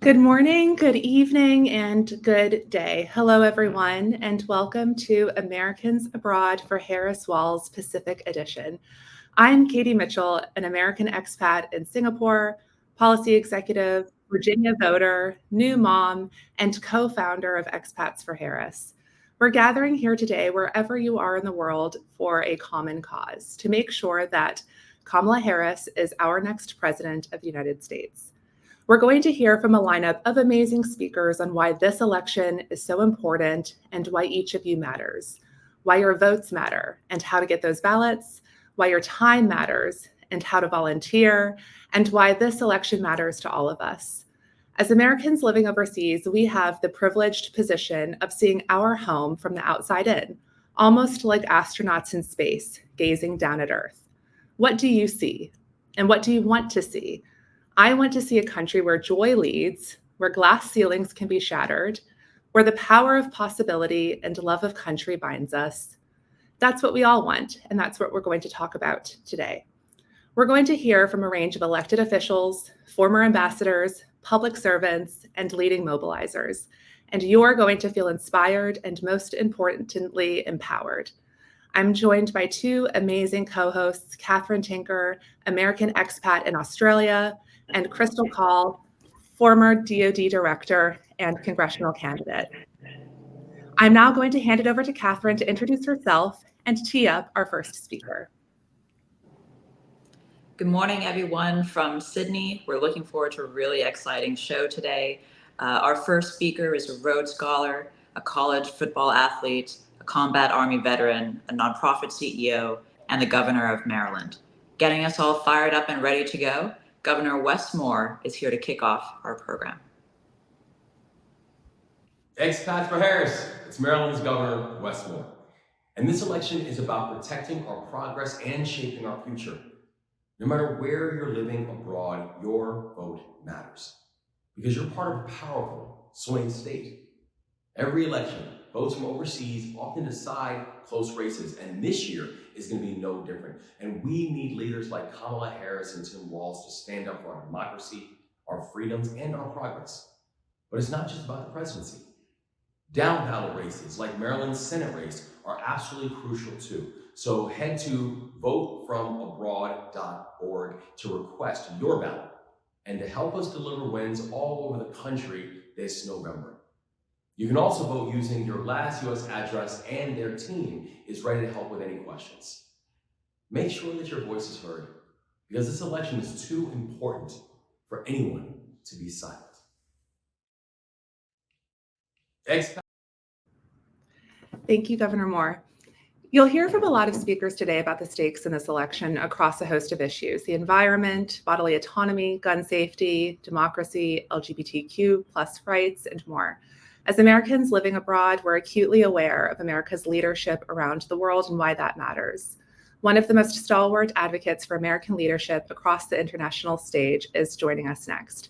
Good morning, good evening, and good day. Hello, everyone, and welcome to Americans Abroad for Harris-Walz Pacific Edition. I'm Katie Mitchell, an American expat in Singapore, policy executive, Virginia voter, new mom, and co-founder of Expats for Harris. We're gathering here today, wherever you are in the world, for a common cause, to make sure that Kamala Harris is our next president of the United States. We're going to hear from a lineup of amazing speakers on why this election is so important and why each of you matters, why your votes matter and how to get those ballots, why your time matters and how to volunteer, and why this election matters to all of us. As Americans living overseas, we have the privileged position of seeing our home from the outside in, almost like astronauts in space, gazing down at Earth. What do you see? And what do you want to see? I want to see a country where joy leads, where glass ceilings can be shattered, where the power of possibility and love of country binds us. That's what we all want, and that's what we're going to talk about today. We're going to hear from a range of elected officials, former ambassadors, public servants, and leading mobilizers, and you're going to feel inspired and, most importantly, empowered. I'm joined by two amazing co-hosts, Catherine Tinker, American expat in Australia, and Crystal Call, former DoD director and congressional candidate. I'm now going to hand it over to Catherine to introduce herself and tee up our first speaker. Good morning, everyone from Sydney. We're looking forward to a really exciting show today. Our first speaker is a Rhodes Scholar, a college football athlete, a combat Army veteran, a nonprofit CEO, and the governor of Maryland. Getting us all fired up and ready to go, Governor Wes Moore is here to kick off our program. Expats for Harris. It's Maryland's Governor Wes Moore. And this election is about protecting our progress and shaping our future. No matter where you're living abroad, your vote matters because you're part of a powerful swing state. Every election, votes from overseas often decide close races, and this year is going to be no different. And we need leaders like Kamala Harris and Harris-Walz to stand up for our democracy, our freedoms, and our progress. But it's not just about the presidency. Down ballot races like Maryland's Senate race are absolutely crucial too. So head to votefromabroad.org to request your ballot and to help us deliver wins all over the country this November. You can also vote using your last U.S. address, and their team is ready to help with any questions. Make sure that your voice is heard because this election is too important for anyone to be silent. Thank you, Governor Moore. You'll hear from a lot of speakers today about the stakes in this election across a host of issues: the environment, bodily autonomy, gun safety, democracy, LGBTQ+ rights, and more. As Americans living abroad, we're acutely aware of America's leadership around the world and why that matters. One of the most stalwart advocates for American leadership across the international stage is joining us next.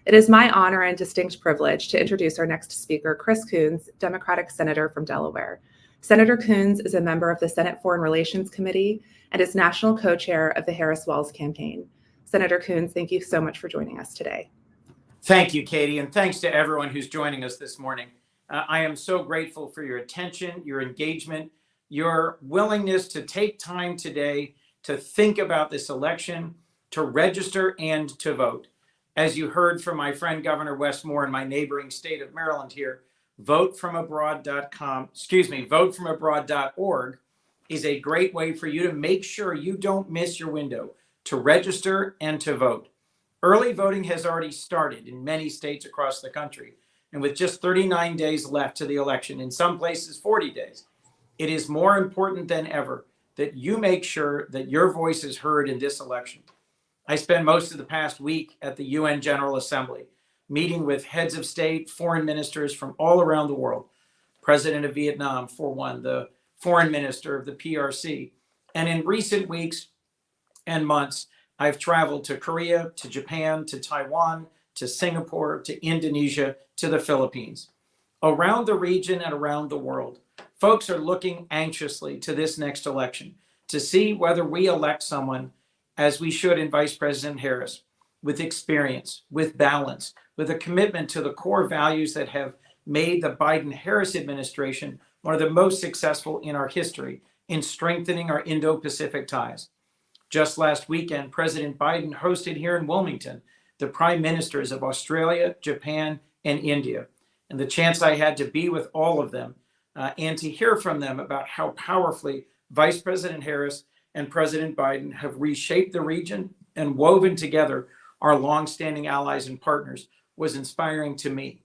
It is my honor and distinct privilege to introduce our next speaker, Chris Coons, Democratic Senator from Delaware. Senator Coons is a member of the Senate Foreign Relations Committee and is national co-chair of the Harris-Walz campaign. Senator Coons, thank you so much for joining us today. Thank you, Katie, and thanks to everyone who's joining us this morning. I am so grateful for your attention, your engagement, your willingness to take time today to think about this election, to register, and to vote. As you heard from my friend Governor Wes Moore in my neighboring state of Maryland here, votefromabroad.org is a great way for you to make sure you don't miss your window to register and to vote. Early voting has already started in many states across the country, and with just 39 days left to the election, in some places 40 days, it is more important than ever that you make sure that your voice is heard in this election. I spent most of the past week at the UN General Assembly, meeting with heads of state, foreign ministers from all around the world, President of Vietnam, for one, the foreign minister of the PRC. And in recent weeks and months, I've traveled to Korea, to Japan, to Taiwan, to Singapore, to Indonesia, to the Philippines. Around the region and around the world, folks are looking anxiously to this next election to see whether we elect someone, as we should in Vice President Harris, with experience, with balance, with a commitment to the core values that have made the Biden-Harris administration one of the most successful in our history in strengthening our Indo-Pacific ties. Just last weekend, President Biden hosted here in Wilmington the prime ministers of Australia, Japan, and India. And the chance I had to be with all of them and to hear from them about how powerfully Vice President Harris and President Biden have reshaped the region and woven together our longstanding allies and partners was inspiring to me.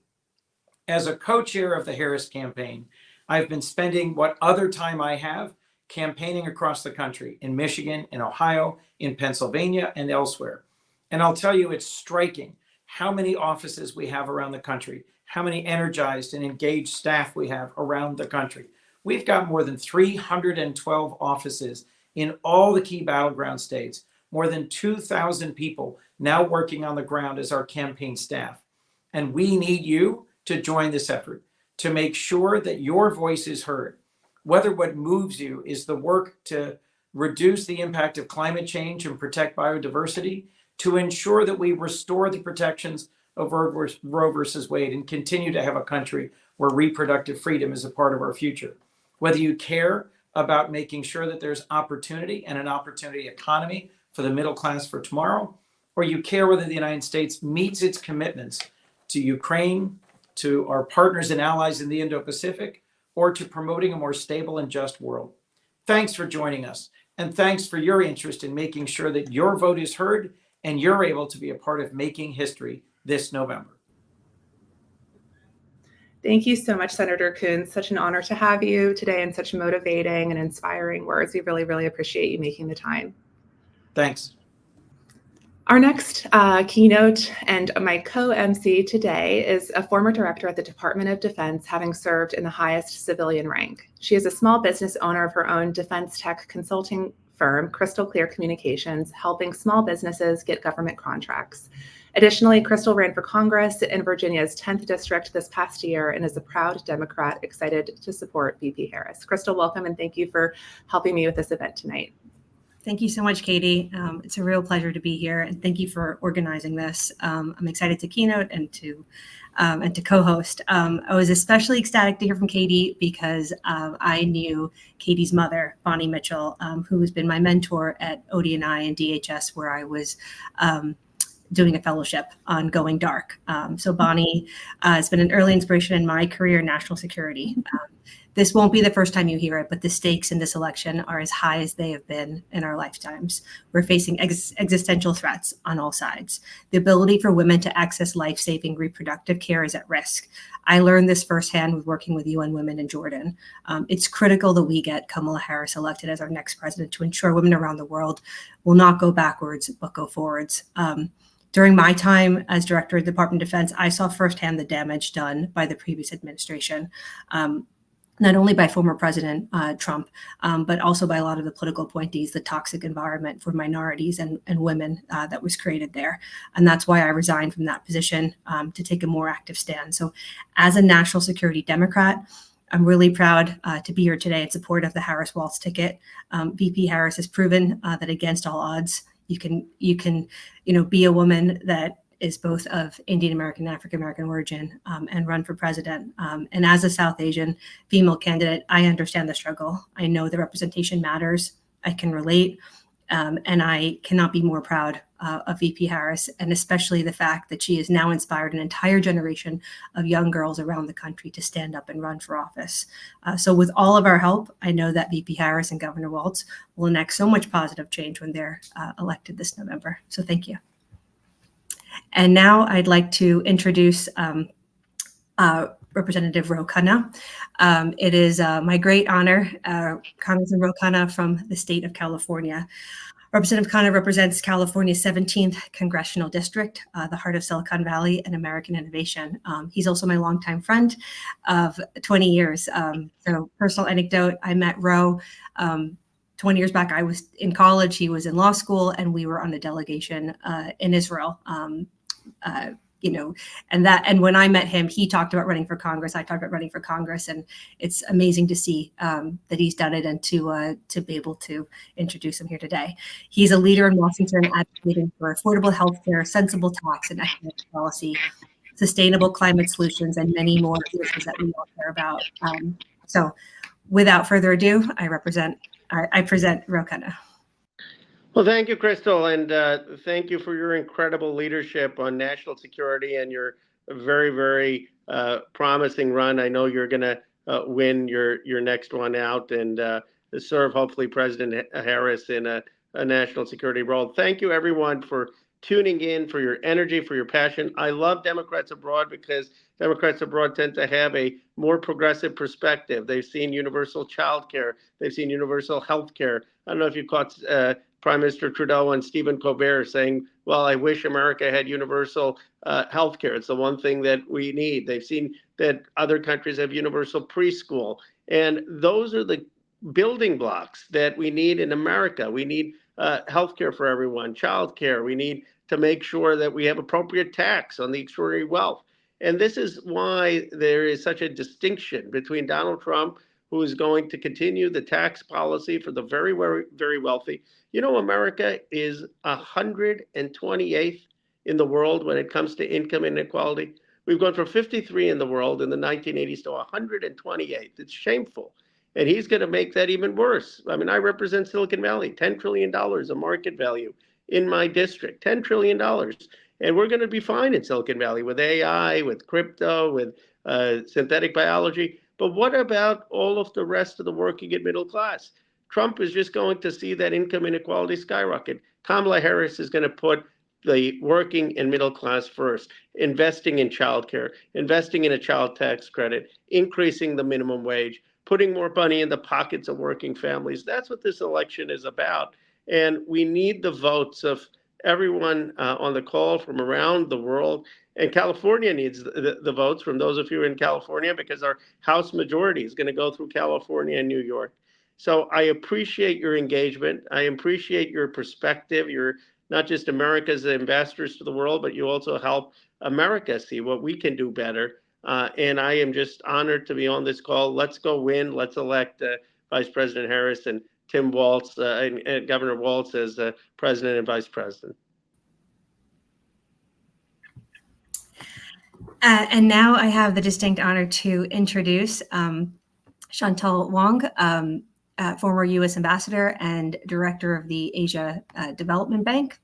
As a co-chair of the Harris campaign, I've been spending what other time I have campaigning across the country, in Michigan, in Ohio, in Pennsylvania, and elsewhere. And I'll tell you, it's striking how many offices we have around the country, how many energized and engaged staff we have around the country. We've got more than 312 offices in all the key battleground states, more than 2,000 people now working on the ground as our campaign staff. And we need you to join this effort, to make sure that your voice is heard. Whether what moves you is the work to reduce the impact of climate change and protect biodiversity, to ensure that we restore the protections of Roe versus Wade and continue to have a country where reproductive freedom is a part of our future. Whether you care about making sure that there's opportunity and an opportunity economy for the middle class for tomorrow, or you care whether the United States meets its commitments to Ukraine, to our partners and allies in the Indo-Pacific, or to promoting a more stable and just world. Thanks for joining us, and thanks for your interest in making sure that your vote is heard and you're able to be a part of making history this November. Thank you so much, Senator Coons. Such an honor to have you today and such motivating and inspiring words. We really, really appreciate you making the time. Thanks. Our next keynote and my co-MC today is a former director at the Department of Defense, having served in the highest civilian rank. She is a small business owner of her own defense tech consulting firm, Crystal Clear Communications, helping small businesses get government contracts. Additionally, Crystal ran for Congress in Virginia's 10th district this past year and is a proud Democrat excited to support VP Harris. Crystal, welcome, and thank you for helping me with this event tonight. Thank you so much, Katie. It's a real pleasure to be here, and thank you for organizing this. I'm excited to keynote and to co-host. I was especially ecstatic to hear from Katie because I knew Katie's mother, Bonnie Mitchell, who has been my mentor at ODNI and DHS, where I was doing a fellowship on Going Dark. So Bonnie has been an early inspiration in my career in national security. This won't be the first time you hear it, but the stakes in this election are as high as they have been in our lifetimes. We're facing existential threats on all sides. The ability for women to access life-saving reproductive care is at risk. I learned this firsthand with working with UN Women in Jordan. It's critical that we get Kamala Harris elected as our next president to ensure women around the world will not go backwards, but go forwards. During my time as director of the Department of Defense, I saw firsthand the damage done by the previous administration. Not only by former President Trump, but also by a lot of the political appointees, the toxic environment for minorities and women that was created there. And that's why I resigned from that position to take a more active stand. So as a national security Democrat, I'm really proud to be here today in support of the Harris-Walz ticket. VP Harris has proven that against all odds, you can be a woman that is both of Indian American and African American origin and run for president. And as a South Asian female candidate, I understand the struggle. I know the representation matters. I can relate. And I cannot be more proud of VP Harris, and especially the fact that she has now inspired an entire generation of young girls around the country to stand up and run for office. So with all of our help, I know that VP Harris and Governor Walz will enact so much positive change when they're elected this November. So thank you. And now I'd like to introduce Representative Ro Khanna. It is my great honor, Congressman Ro Khanna from the state of California. Representative Khanna represents California's 17th congressional district, the heart of Silicon Valley and American innovation. He's also my longtime friend of 20 years. So personal anecdote, I met Ro 20 years back. I was in college, he was in law school, and we were on a delegation in Israel and when I met him, he talked about running for Congress. I talked about running for Congress, and it's amazing to see that he's done it and to be able to introduce him here today. He's a leader in Washington advocating for affordable health care, sensible tax and economic policy, sustainable climate solutions, and many more issues that we all care about. So without further ado, I present Ro Khanna. Well, thank you, Crystal, and thank you for your incredible leadership on national security and your very, very promising run. I know you're going to win your next one out and serve, hopefully, President Harris in a national security role. Thank you, everyone, for tuning in, for your energy, for your passion. I love Democrats Abroad because Democrats Abroad tend to have a more progressive perspective. They've seen universal child care. They've seen universal health care. I don't know if you caught Prime Minister Trudeau and Stephen Colbert saying, well, I wish America had universal health care. It's the one thing that we need. They've seen that other countries have universal preschool. And those are the building blocks that we need in America. We need health care for everyone, child care. We need to make sure that we have appropriate tax on the extraordinary wealth. And this is why there is such a distinction between Donald Trump, who is going to continue the tax policy for the very, very, very wealthy. You know, America is 128th in the world when it comes to income inequality. We've gone from 53 in the world in the 1980s to 128th. It's shameful. And he's going to make that even worse. I mean, I represent Silicon Valley, $10 trillion of market value in my district, $10 trillion. And we're going to be fine in Silicon Valley with AI, with crypto, with synthetic biology. But what about all of the rest of the working and middle class? Trump is just going to see that income inequality skyrocket. Kamala Harris is going to put the working and middle class first, investing in childcare, investing in a child tax credit, increasing the minimum wage, putting more money in the pockets of working families. That's what this election is about. And we need the votes of everyone on the call from around the world. And California needs the votes from those of you in California because our House majority is going to go through California and New York. So I appreciate your engagement. I appreciate your perspective. You're not just America's ambassadors to the world, but you also help America see what we can do better. And I am just honored to be on this call. Let's go win. Let's elect Vice President Harris and Tim Walz and Governor Walz as President and Vice President. And now I have the distinct honor to introduce Chantal Wong, former U.S. Ambassador and Director of the Asia Development Bank.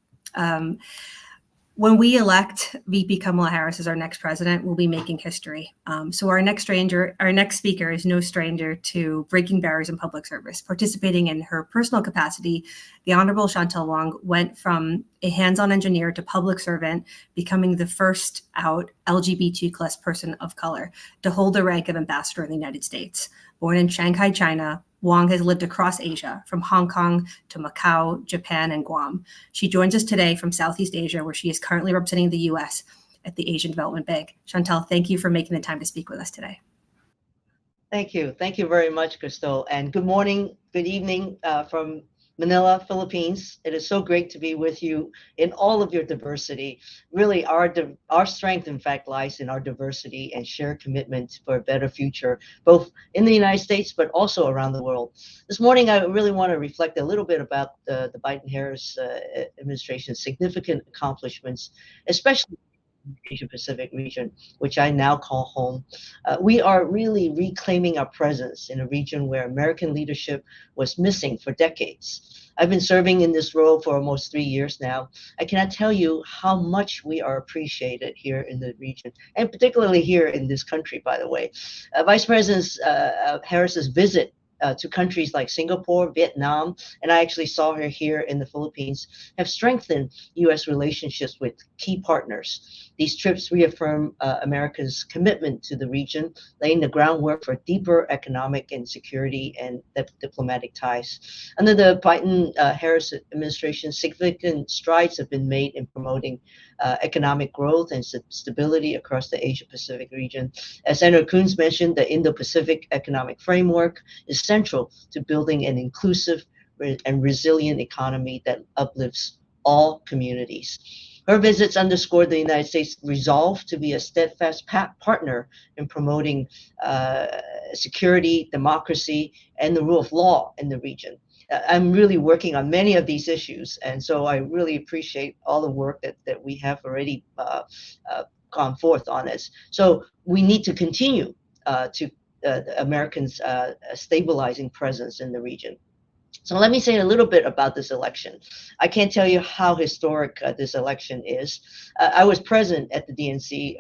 When we elect VP Kamala Harris as our next president, we'll be making history. So our next speaker is no stranger to breaking barriers in public service. Participating in her personal capacity, the Honorable Chantal Wong went from a hands-on engineer to public servant, becoming the first out LGBTQ+ person of color to hold the rank of ambassador in the United States. Born in Shanghai, China, Wong has lived across Asia, from Hong Kong to Macau, Japan, and Guam. She joins us today from Southeast Asia, where she is currently representing the U.S. at the Asian Development Bank. Chantal, thank you for making the time to speak with us today. Thank you. Thank you very much, Crystal. And good morning, good evening from Manila, Philippines. It is so great to be with you in all of your diversity. Really, our strength, in fact, lies in our diversity and shared commitment for a better future, both in the United States, but also around the world. This morning, I really want to reflect a little bit about the Biden-Harris administration's significant accomplishments, especially Asia Pacific region, which I now call home. We are really reclaiming our presence in a region where American leadership was missing for decades. I've been serving in this role for almost 3 years now. I cannot tell you how much we are appreciated here in the region, and particularly here in this country, by the way. Vice President Harris's visit to countries like Singapore, Vietnam, and I actually saw her here in the Philippines, have strengthened U.S. relationships with key partners. These trips reaffirm America's commitment to the region, laying the groundwork for deeper economic and security and diplomatic ties. Under the Biden-Harris administration, significant strides have been made in promoting economic growth and stability across the Asia-Pacific region. As Senator Coons mentioned, the Indo-Pacific Economic Framework is central to building an inclusive and resilient economy that uplifts all communities. Her visits underscored the United States' resolve to be a steadfast partner in promoting security, democracy, and the rule of law in the region. I'm really working on many of these issues, and so I really appreciate all the work that we have already gone forth on this. So we need to continue to Americans' stabilizing presence in the region. So let me say a little bit about this election. I can't tell you how historic this election is. I was present at the DNC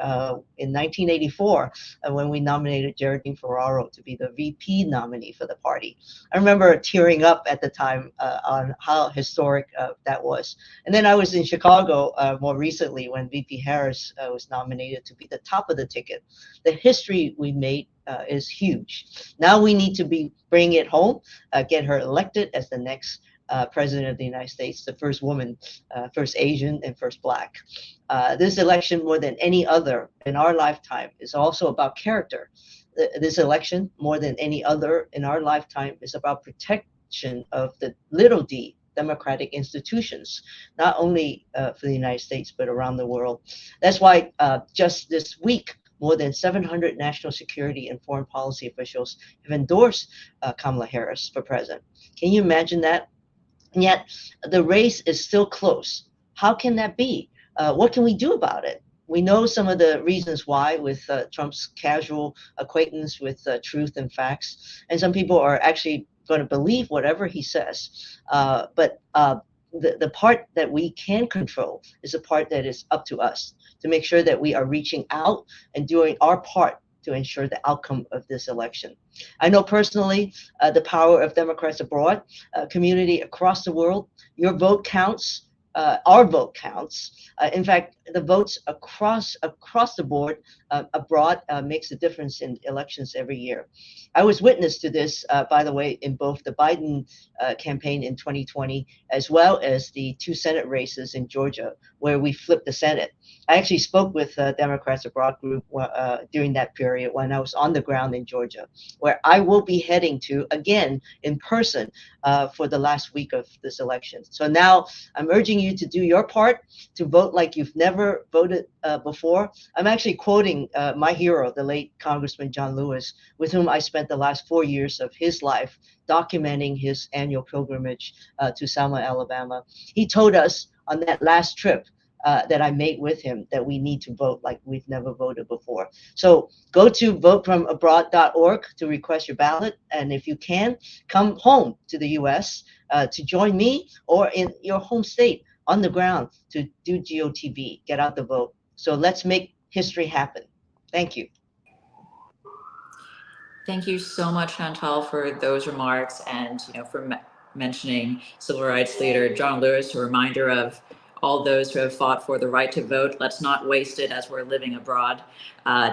in 1984 when we nominated Geraldine Ferraro to be the VP nominee for the party. I remember tearing up at the time on how historic that was. And then I was in Chicago more recently when VP Harris was nominated to be the top of the ticket. The history we made is huge. Now we need to bring it home, get her elected as the next president of the United States, the first woman, first Asian, and first Black. This election, more than any other in our lifetime, is also about character. This election, more than any other in our lifetime, is about protection of the little d democratic institutions, not only for the United States, but around the world. That's why just this week, more than 700 national security and foreign policy officials have endorsed Kamala Harris for president. Can you imagine that? And yet the race is still close. How can that be? What can we do about it? We know some of the reasons why with Trump's casual acquaintance with truth and facts. And some people are actually going to believe whatever he says. But the part that we can control is the part that is up to us to make sure that we are reaching out and doing our part to ensure the outcome of this election. I know personally the power of Democrats abroad, community across the world. Your vote counts. Our vote counts. In fact, the votes across the board abroad makes a difference in elections every year. I was witness to this, by the way, in both the Biden campaign in 2020, as well as the 2 Senate races in Georgia, where we flipped the Senate. I actually spoke with Democrats Abroad group during that period when I was on the ground in Georgia, where I will be heading to again in person for the last week of this election. So now I'm urging you to do your part, to vote like you've never voted before. I'm actually quoting my hero, the late Congressman John Lewis, with whom I spent the last 4 years of his life documenting his annual pilgrimage to Selma, Alabama. He told us on that last trip that I made with him that we need to vote like we've never voted before. So go to votefromabroad.org to request your ballot. And if you can, come home to the U.S. To join me or in your home state on the ground to do GOTV, get out the vote. So let's make history happen. Thank you. Thank you so much, Chantal, for those remarks and for mentioning civil rights leader John Lewis, a reminder of all those who have fought for the right to vote. Let's not waste it as we're living abroad.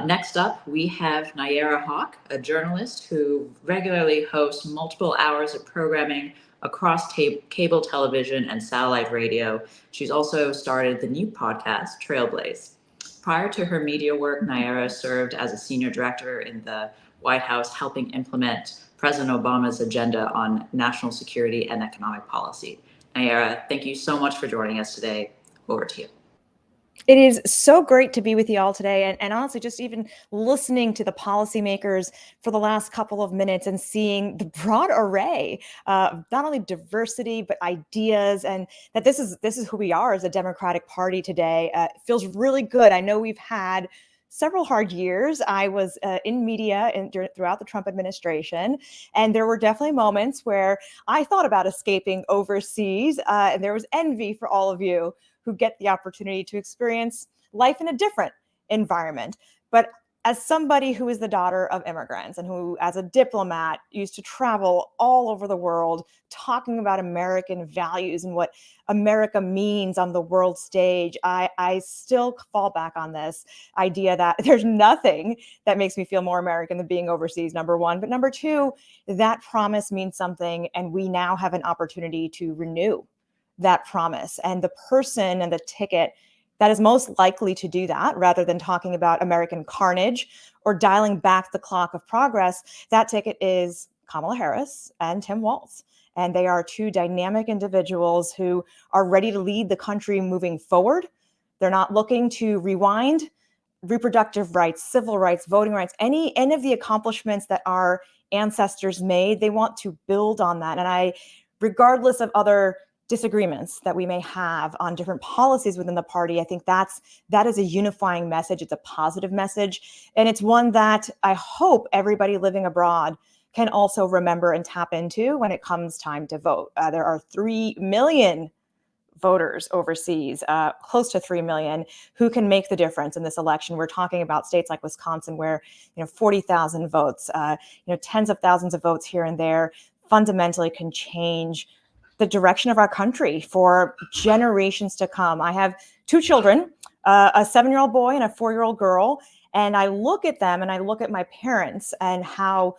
Next up, we have Nayara Hawk, a journalist who regularly hosts multiple hours of programming across cable television and satellite radio. She's also started the new podcast, Trailblaze. Prior to her media work, Nayara served as a senior director in the White House, helping implement President Obama's agenda on national security and economic policy. Nayara, thank you so much for joining us today. Over to you. It is so great to be with you all today. And honestly, just even listening to the policymakers for the last couple of minutes and seeing the broad array of not only diversity, but ideas, and that this is who we are as a Democratic Party today. It feels really good. I know we've had several hard years. I was in media throughout the Trump administration, and there were definitely moments where I thought about escaping overseas, and there was envy for all of you who get the opportunity to experience life in a different environment. But as somebody who is the daughter of immigrants and who, as a diplomat, used to travel all over the world talking about American values and what America means on the world stage, I still fall back on this idea that there's nothing that makes me feel more American than being overseas, number one. But number two, that promise means something, and we now have an opportunity to renew that promise. And the person and the ticket that is most likely to do that, rather than talking about American carnage or dialing back the clock of progress, that ticket is Kamala Harris and Tim Walz. And they are two dynamic individuals who are ready to lead the country moving forward, They're not looking to rewind reproductive rights, civil rights, voting rights, any of the accomplishments that our ancestors made. They want to build on that. And regardless of other disagreements that we may have on different policies within the party, I think that is a unifying message. It's a positive message. And it's one that I hope everybody living abroad can also remember and tap into when it comes time to vote. There are 3 million voters overseas, close to 3 million, who can make the difference in this election. We're talking about states like Wisconsin, where 40,000 votes, tens of thousands of votes here and there, fundamentally can change the direction of our country for generations to come. I have 2 children, a 7-year-old boy and a 4-year-old girl, and I look at them and I look at my parents and how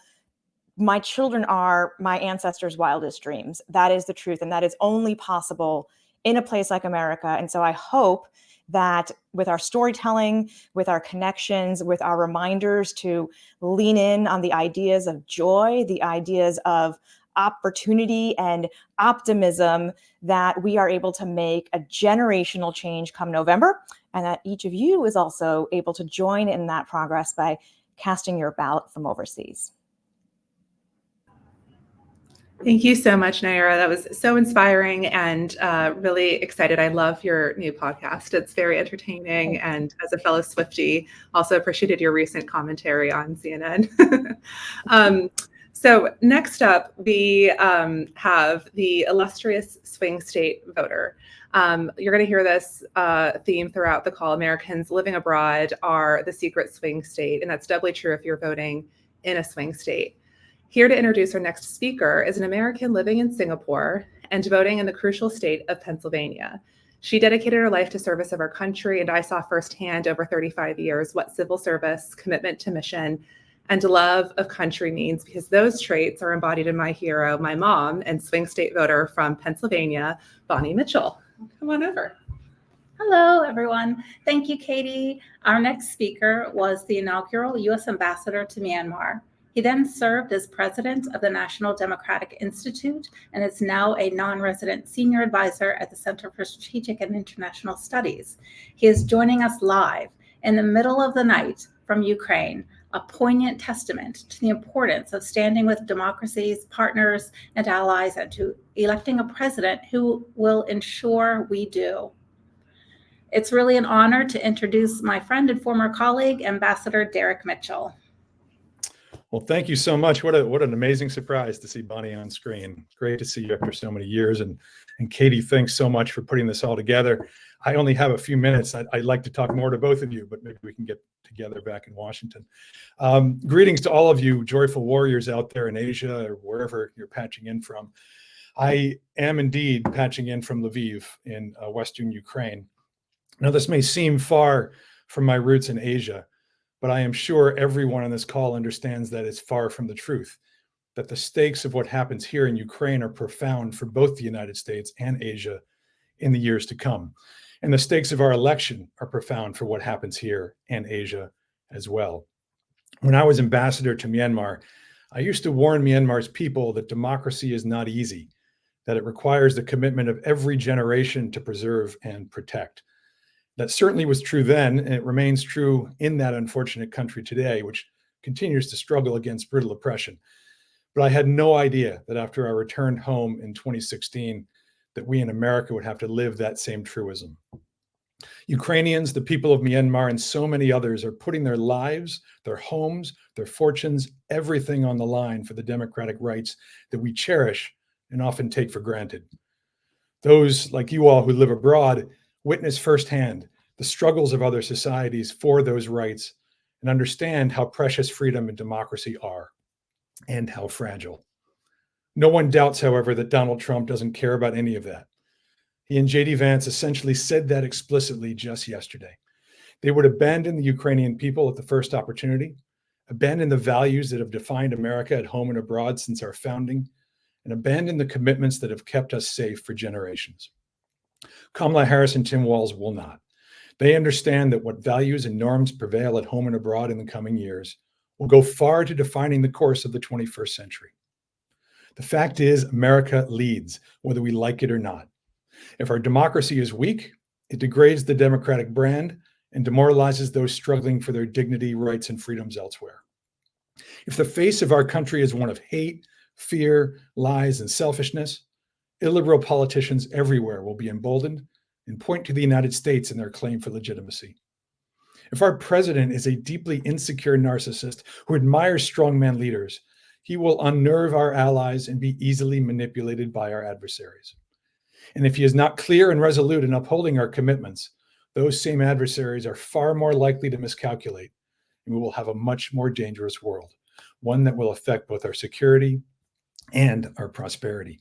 my children are my ancestors' wildest dreams. That is the truth, and that is only possible in a place like America. And so I hope that with our storytelling, with our connections, with our reminders to lean in on the ideas of joy, the ideas of opportunity and optimism, that we are able to make a generational change come November, and that each of you is also able to join in that progress by casting your ballot from overseas. Thank you so much, Naira. That was so inspiring and really excited. I love your new podcast. It's very entertaining. And as a fellow Swiftie, also appreciated your recent commentary on CNN. So next up, we have the illustrious swing state voter. You're going to hear this theme throughout the call. Americans living abroad are the secret swing state. And that's doubly true if you're voting in a swing state. Here to introduce our next speaker is an American living in Singapore and voting in the crucial state of Pennsylvania. She dedicated her life to service of our country, and I saw firsthand over 35 years what civil service, commitment to mission, and love of country means, because those traits are embodied in my hero, my mom, and swing state voter from Pennsylvania, Bonnie Mitchell. Come on over. Hello, everyone. Thank you, Katie. Our next speaker was the inaugural U.S. ambassador to Myanmar. He then served as president of the National Democratic Institute and is now a non-resident senior advisor at the Center for Strategic and International Studies. He is joining us live in the middle of the night from Ukraine, a poignant testament to the importance of standing with democracies, partners, and allies, and to electing a president who will ensure we do. It's really an honor to introduce my friend and former colleague, Ambassador Derek Mitchell. Well, thank you so much. What an amazing surprise to see Bonnie on screen. Great to see you after so many years. And Katie, thanks so much for putting this all together. I only have a few minutes. I'd like to talk more to both of you, but maybe we can get together back in Washington. Greetings to all of you joyful warriors out there in Asia or wherever you're patching in from. I am indeed patching in from Lviv in Western Ukraine. Now, this may seem far from my roots in Asia, but I am sure everyone on this call understands that it's far from the truth, that the stakes of what happens here in Ukraine are profound for both the United States and Asia in the years to come. And the stakes of our election are profound for what happens here and Asia as well. When I was ambassador to Myanmar, I used to warn Myanmar's people that democracy is not easy, that it requires the commitment of every generation to preserve and protect. That certainly was true then, and it remains true in that unfortunate country today, which continues to struggle against brutal oppression. But I had no idea that after I returned home in 2016, that we in America would have to live that same truism. Ukrainians, the people of Myanmar, and so many others are putting their lives, their homes, their fortunes, everything on the line for the democratic rights that we cherish and often take for granted. Those like you all who live abroad witness firsthand the struggles of other societies for those rights and understand how precious freedom and democracy are and how fragile. No one doubts, however, that Donald Trump doesn't care about any of that. He and J.D. Vance essentially said that explicitly just yesterday. They would abandon the Ukrainian people at the first opportunity, abandon the values that have defined America at home and abroad since our founding, and abandon the commitments that have kept us safe for generations. Kamala Harris and Tim Walz will not. They understand that what values and norms prevail at home and abroad in the coming years will go far to defining the course of the 21st century. The fact is, America leads, whether we like it or not. If our democracy is weak, It degrades the Democratic brand and demoralizes those struggling for their dignity, rights, and freedoms elsewhere. If the face of our country is one of hate, fear, lies, and selfishness, illiberal politicians everywhere will be emboldened and point to the United States in their claim for legitimacy. If our president is a deeply insecure narcissist who admires strongman leaders, he will unnerve our allies and be easily manipulated by our adversaries. And if he is not clear and resolute in upholding our commitments, those same adversaries are far more likely to miscalculate, and we will have a much more dangerous world, one that will affect both our security and our prosperity.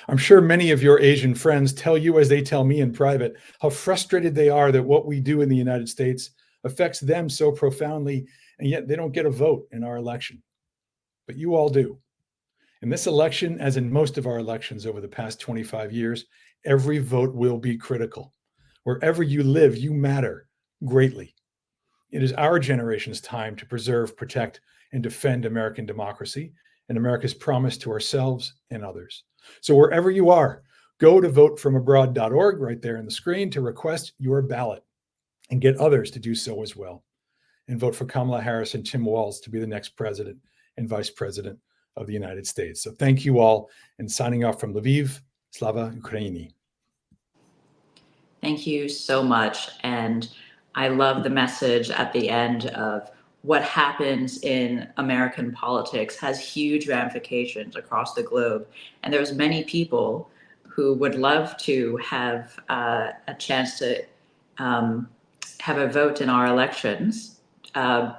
I'm sure many of your Asian friends tell you, as they tell me in private, how frustrated they are that what we do in the United States affects them so profoundly, and yet they don't get a vote in our election. But you all do. In this election, as in most of our elections over the past 25 years, every vote will be critical. Wherever you live, you matter greatly. It is our generation's time to preserve, protect, and defend American democracy and America's promise to ourselves and others. So wherever you are, go to votefromabroad.org right there on the screen to request your ballot and get others to do so as well. And vote for Kamala Harris and Tim Walz to be the next president and vice president of the United States. So thank you all, and signing off from Lviv, Slava Ukraini. Thank you so much. And I love the message at the end of what happens in American politics has huge ramifications across the globe. And there's many people who would love to have a chance to have a vote in our elections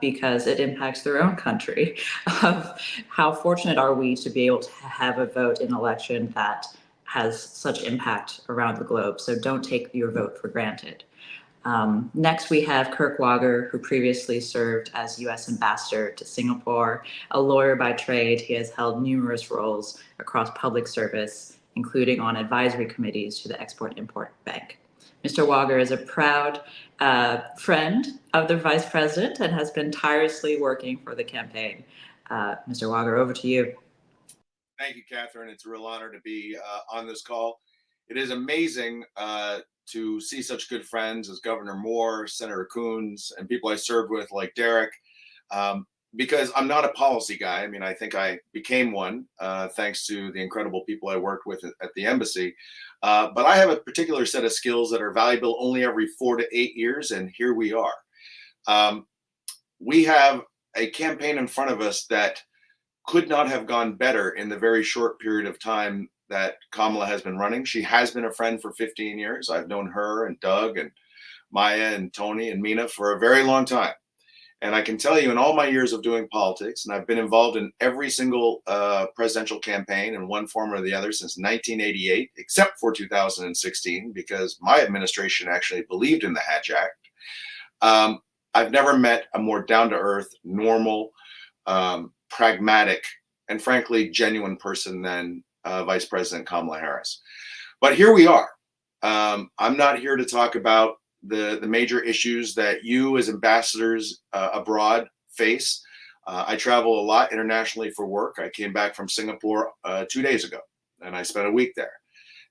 because it impacts their own country. Of how fortunate are we to be able to have a vote in an election that has such impact around the globe. So don't take your vote for granted. Next, we have Kirk Wager, who previously served as U.S. Ambassador to Singapore. A lawyer by trade, he has held numerous roles across public service, including on advisory committees to the Export-Import Bank. Mr. Wager is a proud friend of the Vice President and has been tirelessly working for the campaign. Mr. Wager, over to you. Thank you, Catherine. It's a real honor to be on this call. It is amazing to see such good friends as Governor Moore, Senator Coons, and people I served with like Derek, because I'm not a policy guy. I mean, I think I became one thanks to the incredible people I worked with at the embassy. But I have a particular set of skills that are valuable only every 4 to 8 years, and here we are. We have a campaign in front of us that could not have gone better in the very short period of time that Kamala has been running. She has been a friend for 15 years. I've known her and Doug and Maya and Tony and Mina for a very long time. And I can tell you, in all my years of doing politics, and I've been involved in every single presidential campaign in one form or the other since 1988, except for 2016, because my administration actually believed in the Hatch Act. I've never met a more down-to-earth, normal, pragmatic, and frankly, genuine person than Vice President Kamala Harris. But here we are. I'm not here to talk about the major issues that you as ambassadors abroad face. I travel a lot internationally for work. I came back from Singapore 2 days ago, and I spent a week there.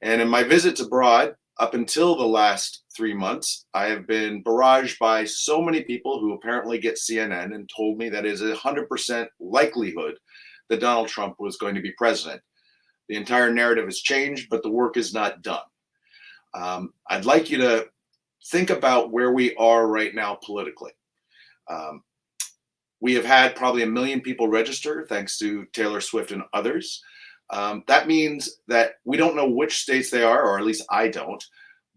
And in my visits abroad, up until the last 3 months, I have been barraged by so many people who apparently get CNN and told me that it is a 100% likelihood that Donald Trump was going to be president. The entire narrative has changed, but the work is not done. I'd like you to think about where we are right now politically. We have had probably 1 million people register, thanks to Taylor Swift and others. That means that we don't know which states they are, or at least I don't,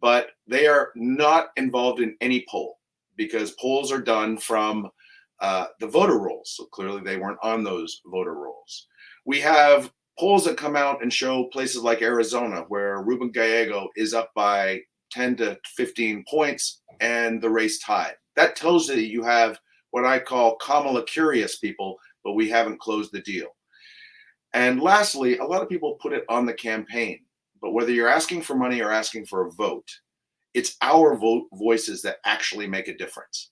but they are not involved in any poll because polls are done from the voter rolls. So clearly they weren't on those voter rolls. We have polls that come out and show places like Arizona, where Ruben Gallego is up by 10 to 15 points and the race tied. That tells you that you have what I call Kamala curious people, but we haven't closed the deal. And lastly, a lot of people put it on the campaign, but whether you're asking for money or asking for a vote, it's our voices that actually make a difference.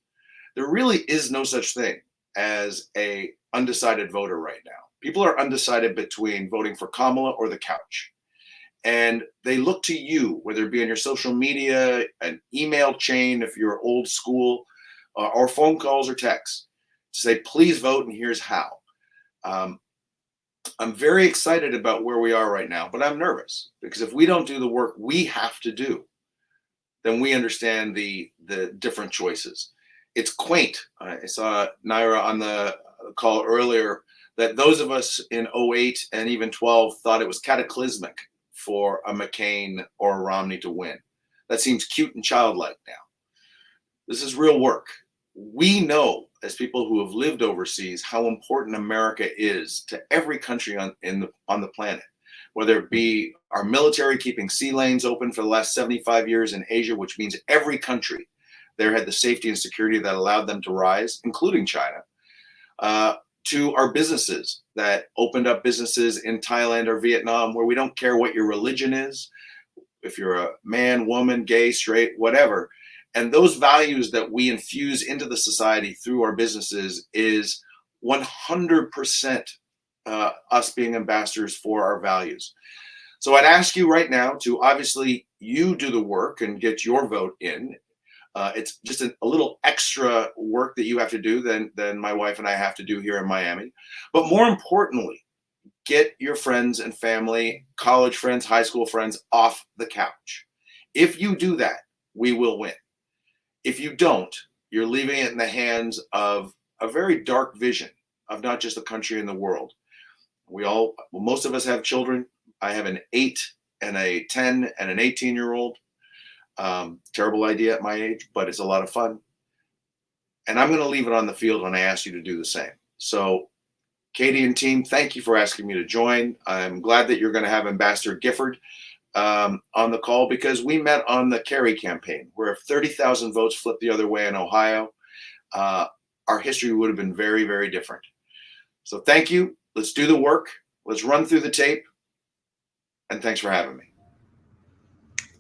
There really is no such thing as a undecided voter right now. People are undecided between voting for Kamala or the couch. And they look to you, whether it be on your social media, an email chain, if you're old school, or phone calls or texts, to say, please vote, and here's how. I'm very excited about where we are right now, but I'm nervous because if we don't do the work we have to do, then we understand the different choices. It's quaint. I saw Naira on the call earlier that those of us in 08 and even 12 thought it was cataclysmic for a McCain or a Romney to win. That seems cute and childlike now. This is real work. We know, as people who have lived overseas, how important America is to every country on the planet, whether it be our military keeping sea lanes open for the last 75 years in Asia, which means every country there had the safety and security that allowed them to rise, including China, to our businesses that opened up businesses in Thailand or Vietnam, where we don't care what your religion is, if you're a man, woman, gay, straight, whatever. And those values that we infuse into the society through our businesses is 100% us being ambassadors for our values. So I'd ask you right now to obviously you do the work and get your vote in. It's just a little extra work that you have to do than my wife and I have to do here in Miami. But more importantly, get your friends and family, college friends, high school friends off the couch. If you do that, we will win. If you don't, you're leaving it in the hands of a very dark vision of not just the country and the world. Most of us have children. I have an 8 and a 10 and an 18-year-old. Terrible idea at my age, but it's a lot of fun. And I'm going to leave it on the field when I ask you to do the same. So Katie and team, thank you for asking me to join. I'm glad that you're going to have Ambassador Gifford on the call, because we met on the Kerry campaign, where if 30,000 votes flipped the other way in Ohio, our history would have been very, very different. So thank you. Let's do the work. Let's run through the tape. And thanks for having me.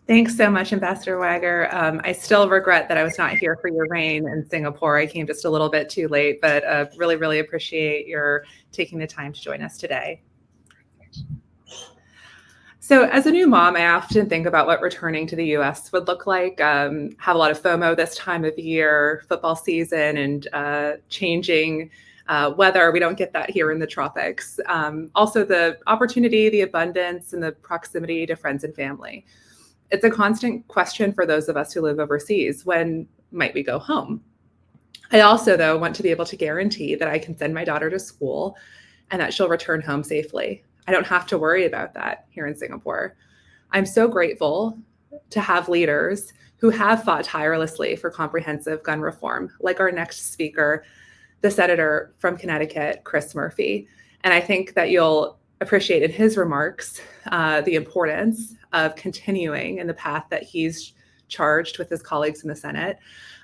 Thanks so much, Ambassador Wagger. I still regret that I was not here for your reign in Singapore. I came just a little bit too late, but really, really appreciate your taking the time to join us today. So as a new mom, I often think about what returning to the U.S. would look like. Have a lot of FOMO this time of year, football season, and changing weather. We don't get that here in the tropics. Also, the opportunity, the abundance, and the proximity to friends and family. It's a constant question for those of us who live overseas. When might we go home? I also, though, want to be able to guarantee that I can send my daughter to school and that she'll return home safely. I don't have to worry about that here in Singapore. I'm so grateful to have leaders who have fought tirelessly for comprehensive gun reform, like our next speaker, the senator from Connecticut, Chris Murphy. And I think that you'll appreciate in his remarks the importance of continuing in the path that he's charged with his colleagues in the Senate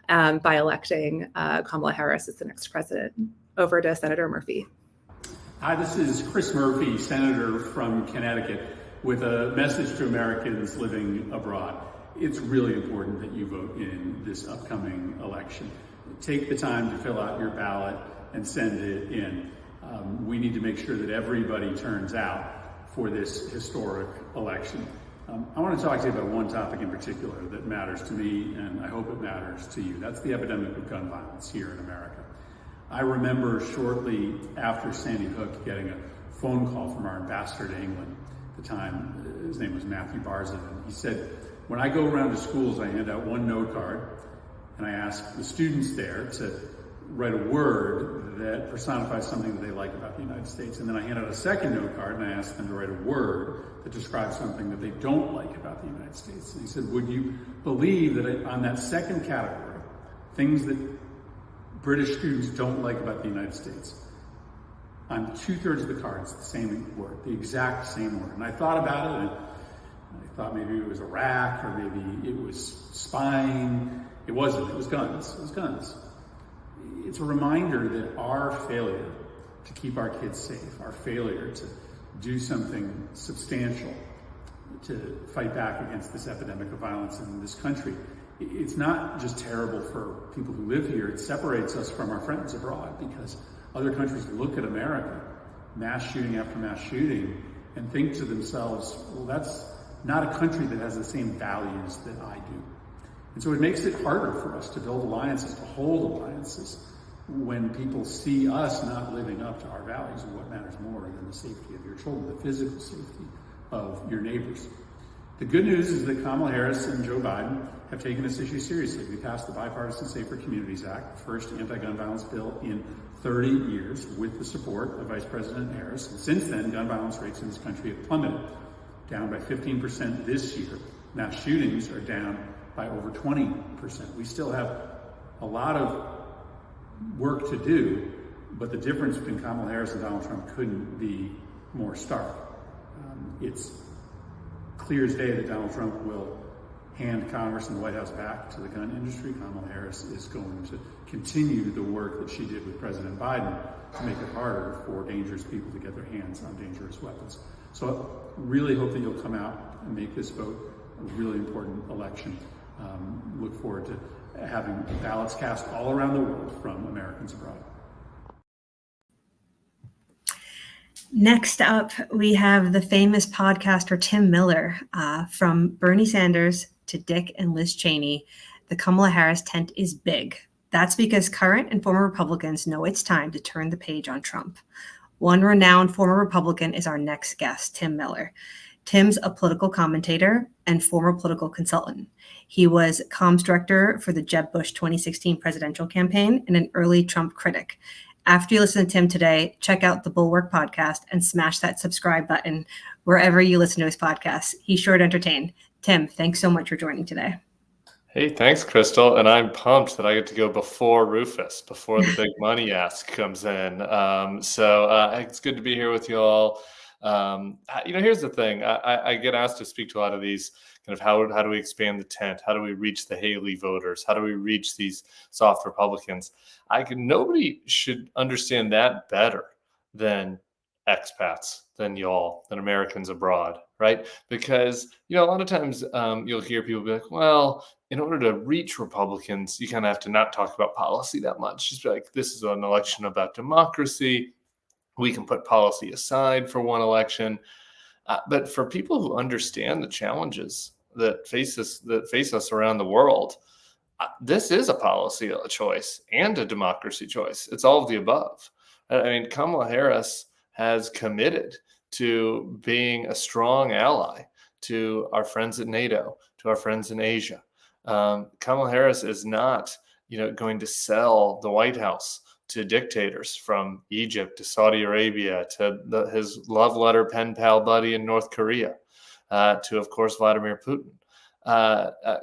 by electing Kamala Harris as the next president. Over to Senator Murphy. Hi, this is Chris Murphy, Senator from Connecticut, with a message to Americans living abroad. It's really important that you vote in this upcoming election. Take the time to fill out your ballot and send it in. We need to make sure that everybody turns out for this historic election. I want to talk to you about one topic in particular that matters to me, and I hope it matters to you. That's the epidemic of gun violence here in America. I remember shortly after Sandy Hook getting a phone call from our ambassador to England. At the time, his name was Matthew Barzan. He said, when I go around to schools, I hand out one note card, and I ask the students there to write a word that personifies something that they like about the United States. And then I hand out a second note card and I ask them to write a word that describes something that they don't like about the United States. And he said, would you believe that on that second category, things that British students don't like about the United States, on 2/3 of the cards, the same word, the exact same word. And I thought about it, and I thought maybe it was Iraq, or maybe it was spying. It wasn't, it was guns, it was guns. It's a reminder that our failure to keep our kids safe, our failure to do something substantial to fight back against this epidemic of violence in this country, it's not just terrible for people who live here, it separates us from our friends abroad, because other countries look at America, mass shooting after mass shooting, and think to themselves, well, not a country that has the same values that I do. And so it makes it harder for us to build alliances, to hold alliances, when people see us not living up to our values and what matters more than the safety of your children, the physical safety of your neighbors. The good news is that Kamala Harris and Joe Biden have taken this issue seriously. We passed the Bipartisan Safer Communities Act, the first anti-gun violence bill in 30 years, with the support of Vice President Harris. And since then, gun violence rates in this country have plummeted, down by 15% this year. Mass shootings are down by over 20%. We still have a lot of work to do, but the difference between Kamala Harris and Donald Trump couldn't be more stark. It's clear as day that Donald Trump will hand Congress and the White House back to the gun industry. Kamala Harris is going to continue the work that she did with President Biden to make it harder for dangerous people to get their hands on dangerous weapons. So I really hope that you'll come out and make this vote a really important election. Look forward to having ballots cast all around the world from Americans abroad. Next up, we have the famous podcaster Tim Miller. From Bernie Sanders to Dick and Liz Cheney, the Kamala Harris tent is big. That's because current and former Republicans know it's time to turn the page on Trump. One renowned former Republican is our next guest, Tim Miller. Tim's a political commentator and former political consultant. He was comms director for the Jeb Bush 2016 presidential campaign and an early Trump critic. After you listen to Tim today, check out the Bulwark podcast and smash that subscribe button wherever you listen to his podcasts. He's sure to entertain. Tim, thanks so much for joining today. Hey, thanks, Crystal. And I'm pumped that I get to go before Rufus, before the big money ask comes in. So it's good to be here with you all. Here's the thing. I get asked to speak to a lot of these kind of how do we expand the tent? How do we reach the Haley voters? How do we reach these soft Republicans? Nobody should understand that better than expats, than y'all, than Americans abroad, right? Because, a lot of times you'll hear people be like, well, in order to reach Republicans, you kind of have to not talk about policy that much. Just be like, this is an election about democracy. We can put policy aside for one election. But for people who understand the challenges that face us around the world, this is a policy choice and a democracy choice. It's all of the above. I mean, Kamala Harris has committed to being a strong ally to our friends at NATO, to our friends in Asia. Kamala Harris is not, going to sell the White House to dictators from Egypt to Saudi Arabia to his love letter pen pal buddy in North Korea to, of course, Vladimir Putin.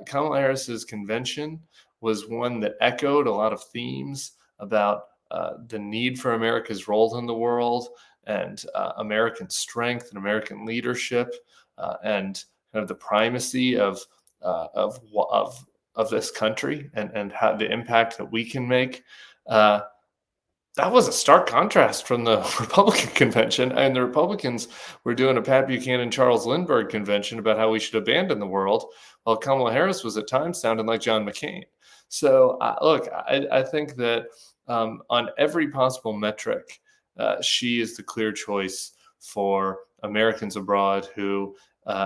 Kamala Harris's convention was one that echoed a lot of themes about the need for America's role in the world and American strength and American leadership and kind of the primacy of this country and how the impact that we can make. That was a stark contrast from the Republican convention. And the Republicans were doing a Pat Buchanan, Charles Lindbergh convention about how we should abandon the world, while Kamala Harris was at times sounding like John McCain. So, I think that on every possible metric, she is the clear choice for Americans abroad who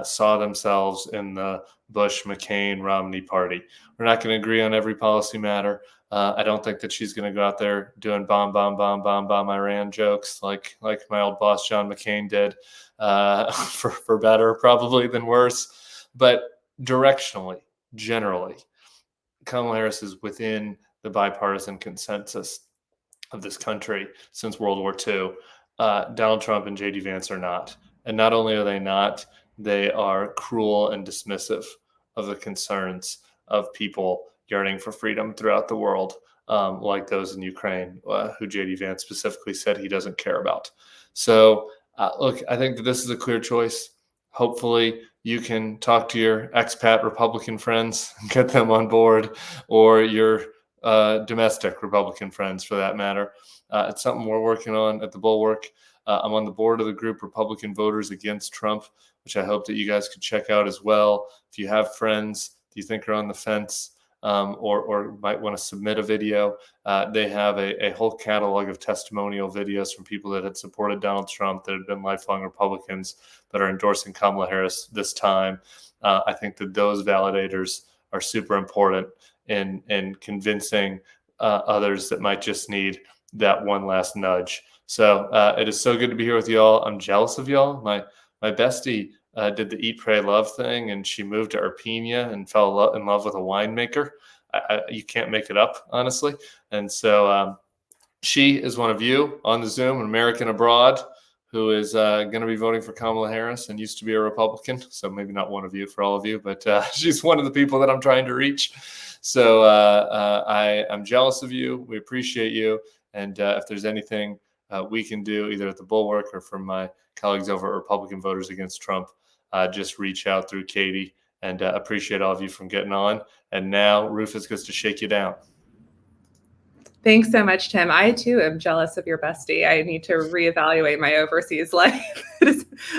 saw themselves in the Bush-McCain-Romney party. We're not going to agree on every policy matter. I don't think that she's going to go out there doing bomb Iran jokes like my old boss John McCain did, for better probably than worse. But directionally, generally, Kamala Harris is within the bipartisan consensus of this country since World War II. Donald Trump and J.D. Vance are not. And not only are they not, they are cruel and dismissive of the concerns of people yearning for freedom throughout the world, like those in Ukraine, who J.D. Vance specifically said he doesn't care about. So, I think that this is a clear choice. Hopefully, you can talk to your expat Republican friends and get them on board, or your domestic Republican friends, for that matter. It's something we're working on at the Bulwark. I'm on the board of the group Republican Voters Against Trump, which I hope that you guys could check out as well. If you have friends that you think are on the fence, or might want to submit a video, they have a whole catalog of testimonial videos from people that had supported Donald Trump, that had been lifelong Republicans, that are endorsing Kamala Harris this time. I think that those validators are super important in convincing others that might just need that one last nudge. So it is so good to be here with y'all. I'm jealous of y'all. My bestie did the Eat, Pray, Love thing, and she moved to Arpenia and fell in love with a winemaker. You can't make it up, honestly. And so she is one of you on the Zoom, an American abroad, who is going to be voting for Kamala Harris and used to be a Republican. So maybe not one of you for all of you, but she's one of the people that I'm trying to reach. So I'm jealous of you. We appreciate you. And if there's anything we can do, either at the Bulwark or from my colleagues over at Republican Voters Against Trump, just reach out through Katie, and appreciate all of you from getting on. And now Rufus gets to shake you down. Thanks so much, Tim. I too am jealous of your bestie. I need to reevaluate my overseas life.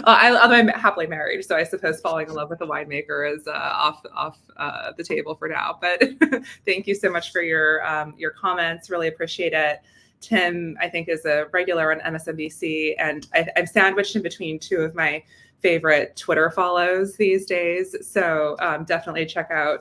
Although I'm happily married, so I suppose falling in love with a winemaker is off the table for now. But thank you so much for your comments. Really appreciate it. Tim, I think, is a regular on MSNBC, and I'm sandwiched in between two of my favorite Twitter follows these days. So definitely check out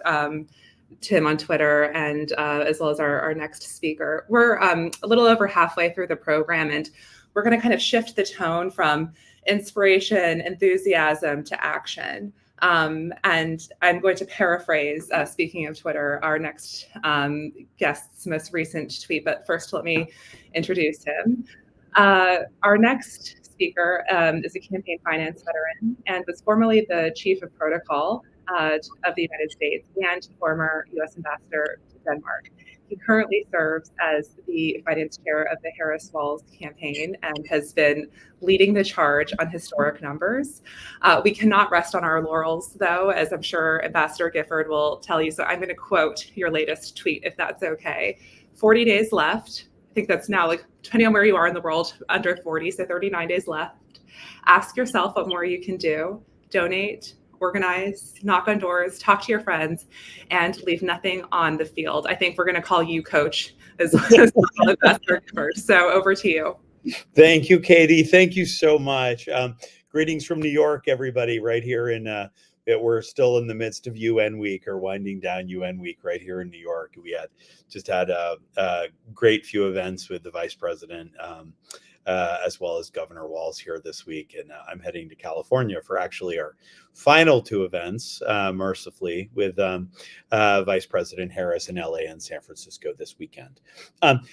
Tim on Twitter, and as well as our next speaker. We're a little over halfway through the program, and we're going to kind of shift the tone from inspiration, enthusiasm to action. And I'm going to paraphrase, speaking of Twitter, our next guest's most recent tweet. But first, let me introduce him. Our next speaker is a campaign finance veteran and was formerly the chief of protocol of the United States and former U.S. ambassador to Denmark. He currently serves as the finance chair of the Harris-Walz campaign and has been leading the charge on historic numbers. We cannot rest on our laurels, though, as I'm sure Ambassador Gifford will tell you. So I'm going to quote your latest tweet, if that's okay. 40 days left. I think that's now, like, depending on where you are in the world, under 40, so 39 days left. Ask yourself what more you can do. Donate, organize, knock on doors, talk to your friends, and leave nothing on the field. I think we're going to call you coach as Ambassador Gifford. So over to you. Thank you, Katie. Thank you so much. Greetings from New York, everybody, right here in we're still in the midst of UN week, or winding down UN week right here in New York. We just had a great few events with the Vice President, as well as Governor Walz here this week. And I'm heading to California for actually our final two events, mercifully, with Vice President Harris in LA and San Francisco this weekend.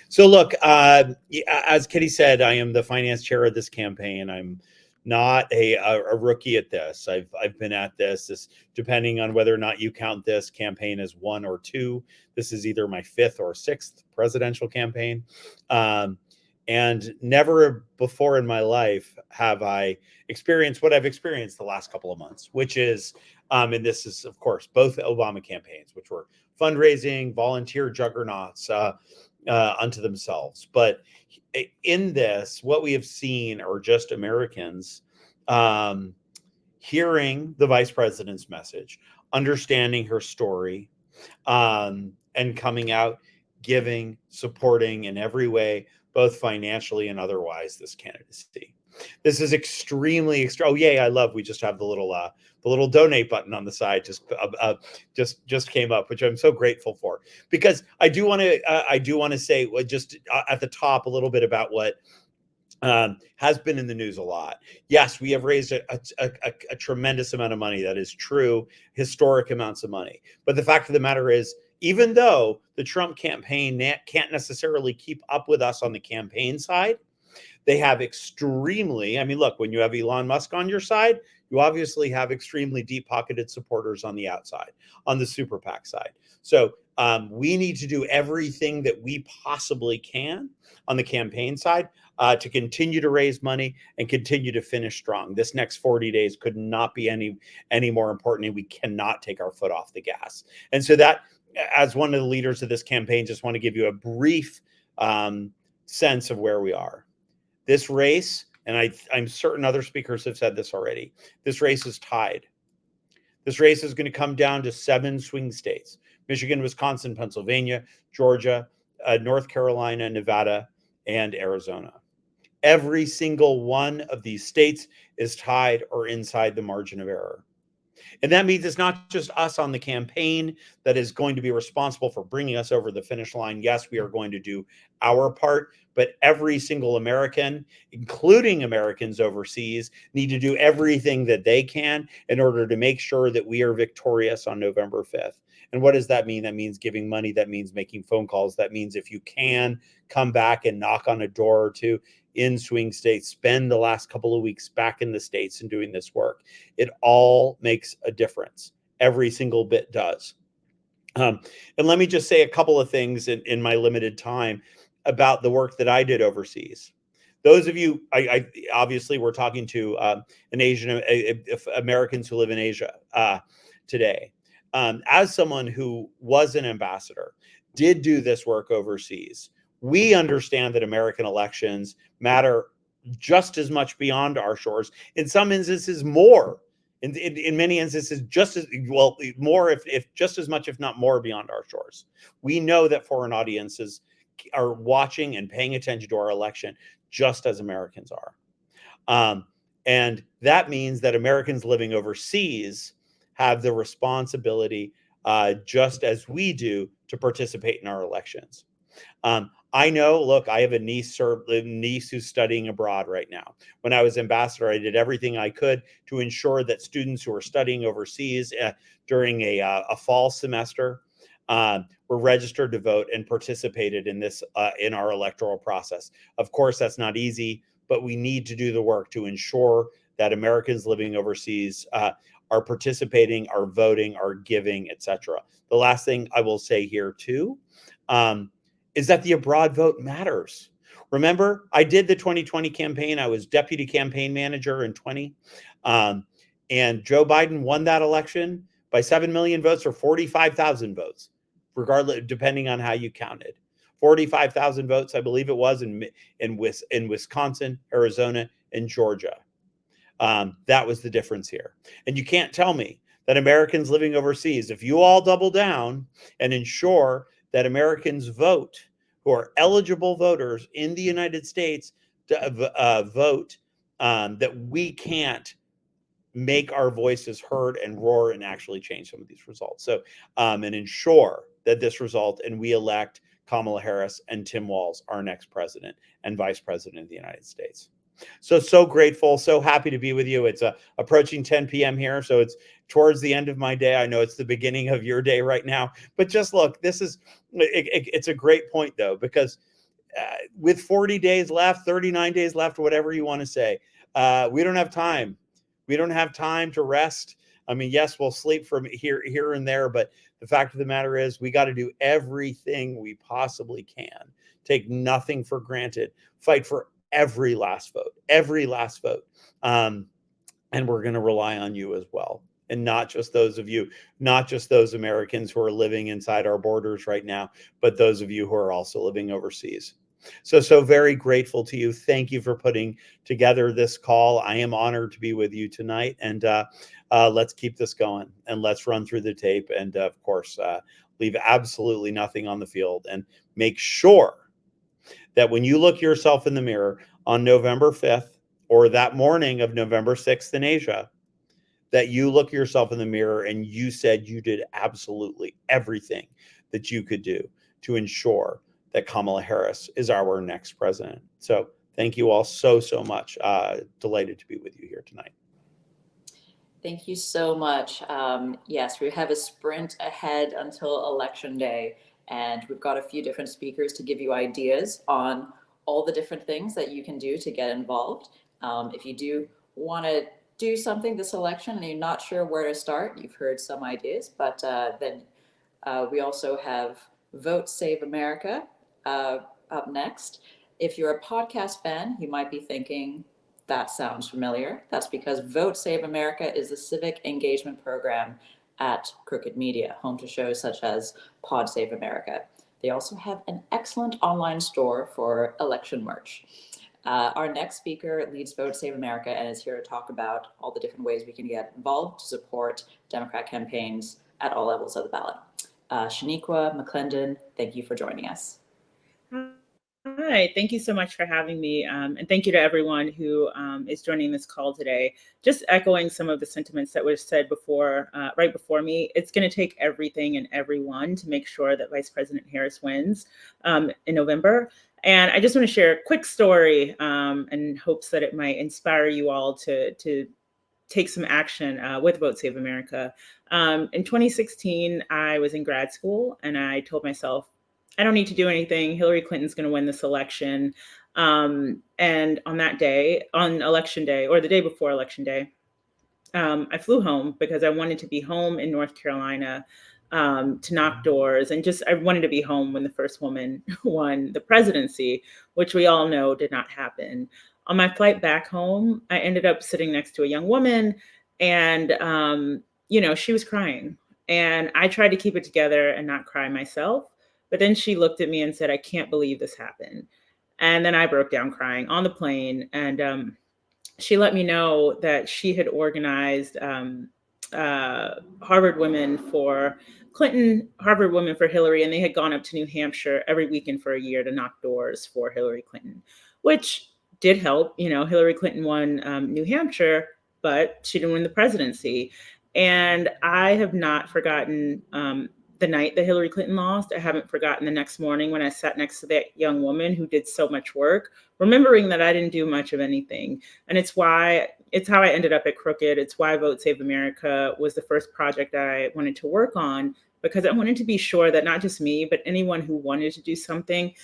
So look, as Kitty said, I am the finance chair of this campaign. I'm not a rookie at this. I've been at this, depending on whether or not you count this campaign as one or two. This is either my fifth or sixth presidential campaign. And never before in my life have I experienced what I've experienced the last couple of months, which is, and this is, of course, both Obama campaigns, which were fundraising, volunteer juggernauts unto themselves. But in this, what we have seen are just Americans hearing the vice president's message, understanding her story, and coming out, giving, supporting in every way, both financially and otherwise, this candidacy. This is extremely oh yay! I love. We just have the little donate button on the side just came up, which I'm so grateful for, because I do want to say just at the top a little bit about what has been in the news a lot. Yes, we have raised a tremendous amount of money. That is true, historic amounts of money. But the fact of the matter is, even though the Trump campaign can't necessarily keep up with us on the campaign side, they have extremely, I mean, look, when you have Elon Musk on your side, you obviously have extremely deep-pocketed supporters on the outside, on the super PAC side. So we need to do everything that we possibly can on the campaign side to continue to raise money and continue to finish strong. This next 40 days could not be any more important, and we cannot take our foot off the gas. And so that, as one of the leaders of this campaign, just want to give you a brief sense of where we are. This race, and I'm certain other speakers have said this already, this race is tied. This race is going to come down to 7 swing states. Michigan, Wisconsin, Pennsylvania, Georgia, North Carolina, Nevada, and Arizona. Every single one of these states is tied or inside the margin of error. And that means it's not just us on the campaign that is going to be responsible for bringing us over the finish line. Yes, we are going to do our part, but every single American, including Americans overseas, need to do everything that they can in order to make sure that we are victorious on November 5th. And what does that mean? That means giving money. That means making phone calls. That means if you can, come back and knock on a door or two in swing states, spend the last couple of weeks back in the States and doing this work. It all makes a difference. Every single bit does. And let me just say a couple of things in my limited time about the work that I did overseas. Those of you, I obviously we're talking to an Asian Americans who live in Asia today. As someone who was an ambassador, did do this work overseas, we understand that American elections matter just as much beyond our shores. In some instances, more. In many instances, just as well, more, if just as much, if not more, beyond our shores. We know that foreign audiences are watching and paying attention to our election just as Americans are. And that means that Americans living overseas have the responsibility, just as we do, to participate in our elections. I know, look, I have a niece who's studying abroad right now. When I was ambassador, I did everything I could to ensure that students who are studying overseas during a fall semester were registered to vote and participated in this in our electoral process. Of course, that's not easy, but we need to do the work to ensure that Americans living overseas are participating, are voting, are giving, etc. The last thing I will say here too is that the abroad vote matters. Remember, I did the 2020 campaign. I was deputy campaign manager in 20. And Joe Biden won that election by 7 million votes or 45,000 votes, regardless, depending on how you counted. 45,000 votes, I believe it was, in Wisconsin, Arizona, and Georgia. That was the difference here. And you can't tell me that Americans living overseas, if you all double down and ensure that Americans vote, who are eligible voters in the United States, to vote, that we can't make our voices heard and roar and actually change some of these results. So, and ensure that this result, and we elect Kamala Harris and Tim Walz, our next president and vice president of the United States. So grateful, so happy to be with you. It's approaching 10 p.m. here, so it's towards the end of my day. I know it's the beginning of your day right now, but just look, it's a great point though, because with 40 days left, 39 days left, whatever you want to say, we don't have time. We don't have time to rest. I mean, yes, we'll sleep from here and there, but the fact of the matter is we got to do everything we possibly can. Take nothing for granted. Fight for every last vote. And we're going to rely on you as well. And not just those of you, not just those Americans who are living inside our borders right now, but those of you who are also living overseas. So very grateful to you. Thank you for putting together this call. I am honored to be with you tonight. And let's keep this going and let's run through the tape. And of course, leave absolutely nothing on the field, and make sure that when you look yourself in the mirror on November 5th or that morning of November 6th in Asia, that you look yourself in the mirror and you said you did absolutely everything that you could do to ensure that Kamala Harris is our next president. So thank you all so much. Delighted to be with you here tonight. Thank you so much. Yes, we have a sprint ahead until Election Day, and we've got a few different speakers to give you ideas on all the different things that you can do to get involved. If you do want to do something this election and you're not sure where to start, you've heard some ideas, but then we also have Vote Save America up next. If you're a podcast fan, you might be thinking, that sounds familiar. That's because Vote Save America is the civic engagement program at Crooked Media, home to shows such as Pod Save America. They also have an excellent online store for election merch. Our next speaker leads Vote Save America and is here to talk about all the different ways we can get involved to support Democrat campaigns at all levels of the ballot. Shaniqua McClendon, thank you for joining us. Hi, thank you so much for having me. And thank you to everyone who is joining this call today. Just echoing some of the sentiments that were said before, right before me, it's going to take everything and everyone to make sure that Vice President Harris wins in November. And I just want to share a quick story in hopes that it might inspire you all to take some action with Vote Save America. In 2016, I was in grad school and I told myself, I don't need to do anything. Hillary Clinton's going to win this election. And on that day, on election day, or the day before election day, I flew home because I wanted to be home in North Carolina to knock doors. And just, I wanted to be home when the first woman won the presidency, which we all know did not happen. On my flight back home, I ended up sitting next to a young woman and, she was crying. And I tried to keep it together and not cry myself. But then she looked at me and said, I can't believe this happened. And then I broke down crying on the plane. And she let me know that she had organized Harvard Women for Clinton, Harvard Women for Hillary, and they had gone up to New Hampshire every weekend for a year to knock doors for Hillary Clinton, which did help. Hillary Clinton won New Hampshire, but she didn't win the presidency. And I have not forgotten the night that Hillary Clinton lost. I haven't forgotten the next morning when I sat next to that young woman who did so much work, remembering that I didn't do much of anything. And it's how I ended up at Crooked. It's why Vote Save America was the first project I wanted to work on, because I wanted to be sure that not just me, but anyone who wanted to do something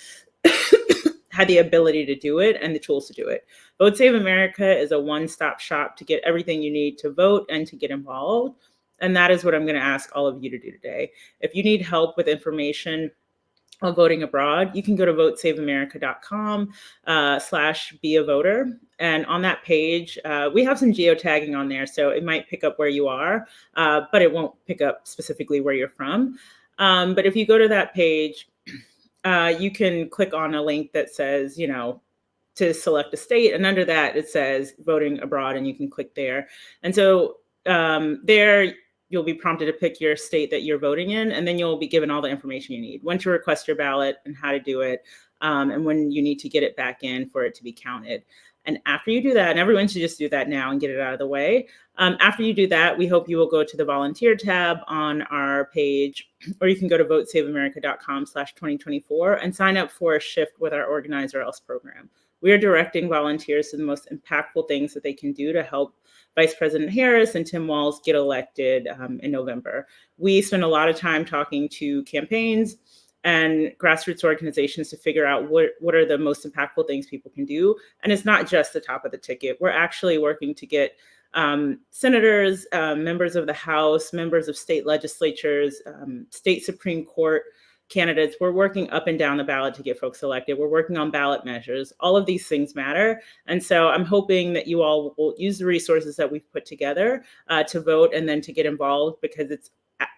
had the ability to do it and the tools to do it. Vote Save America is a one-stop shop to get everything you need to vote and to get involved. And that is what I'm going to ask all of you to do today. If you need help with information on voting abroad, you can go to votesaveamerica.com/be-a-voter. And on that page, we have some geotagging on there, so it might pick up where you are, but it won't pick up specifically where you're from. But if you go to that page, you can click on a link that says, to select a state. And under that, it says voting abroad, and you can click there. And so there, you'll be prompted to pick your state that you're voting in, and then you'll be given all the information you need, when to request your ballot and how to do it, and when you need to get it back in for it to be counted. And after you do that, and everyone should just do that now and get it out of the way. After you do that, we hope you will go to the volunteer tab on our page, or you can go to votesaveamerica.com/2024 and sign up for a shift with our Organize or Else program. We are directing volunteers to the most impactful things that they can do to help Vice President Harris and Tim Walz get elected in November. We spend a lot of time talking to campaigns and grassroots organizations to figure out what are the most impactful things people can do. And it's not just the top of the ticket. We're actually working to get senators, members of the House, members of state legislatures, state Supreme Court candidates. We're working up and down the ballot to get folks elected. We're working on ballot measures. All of these things matter. And so I'm hoping that you all will use the resources that we've put together to vote and then to get involved, because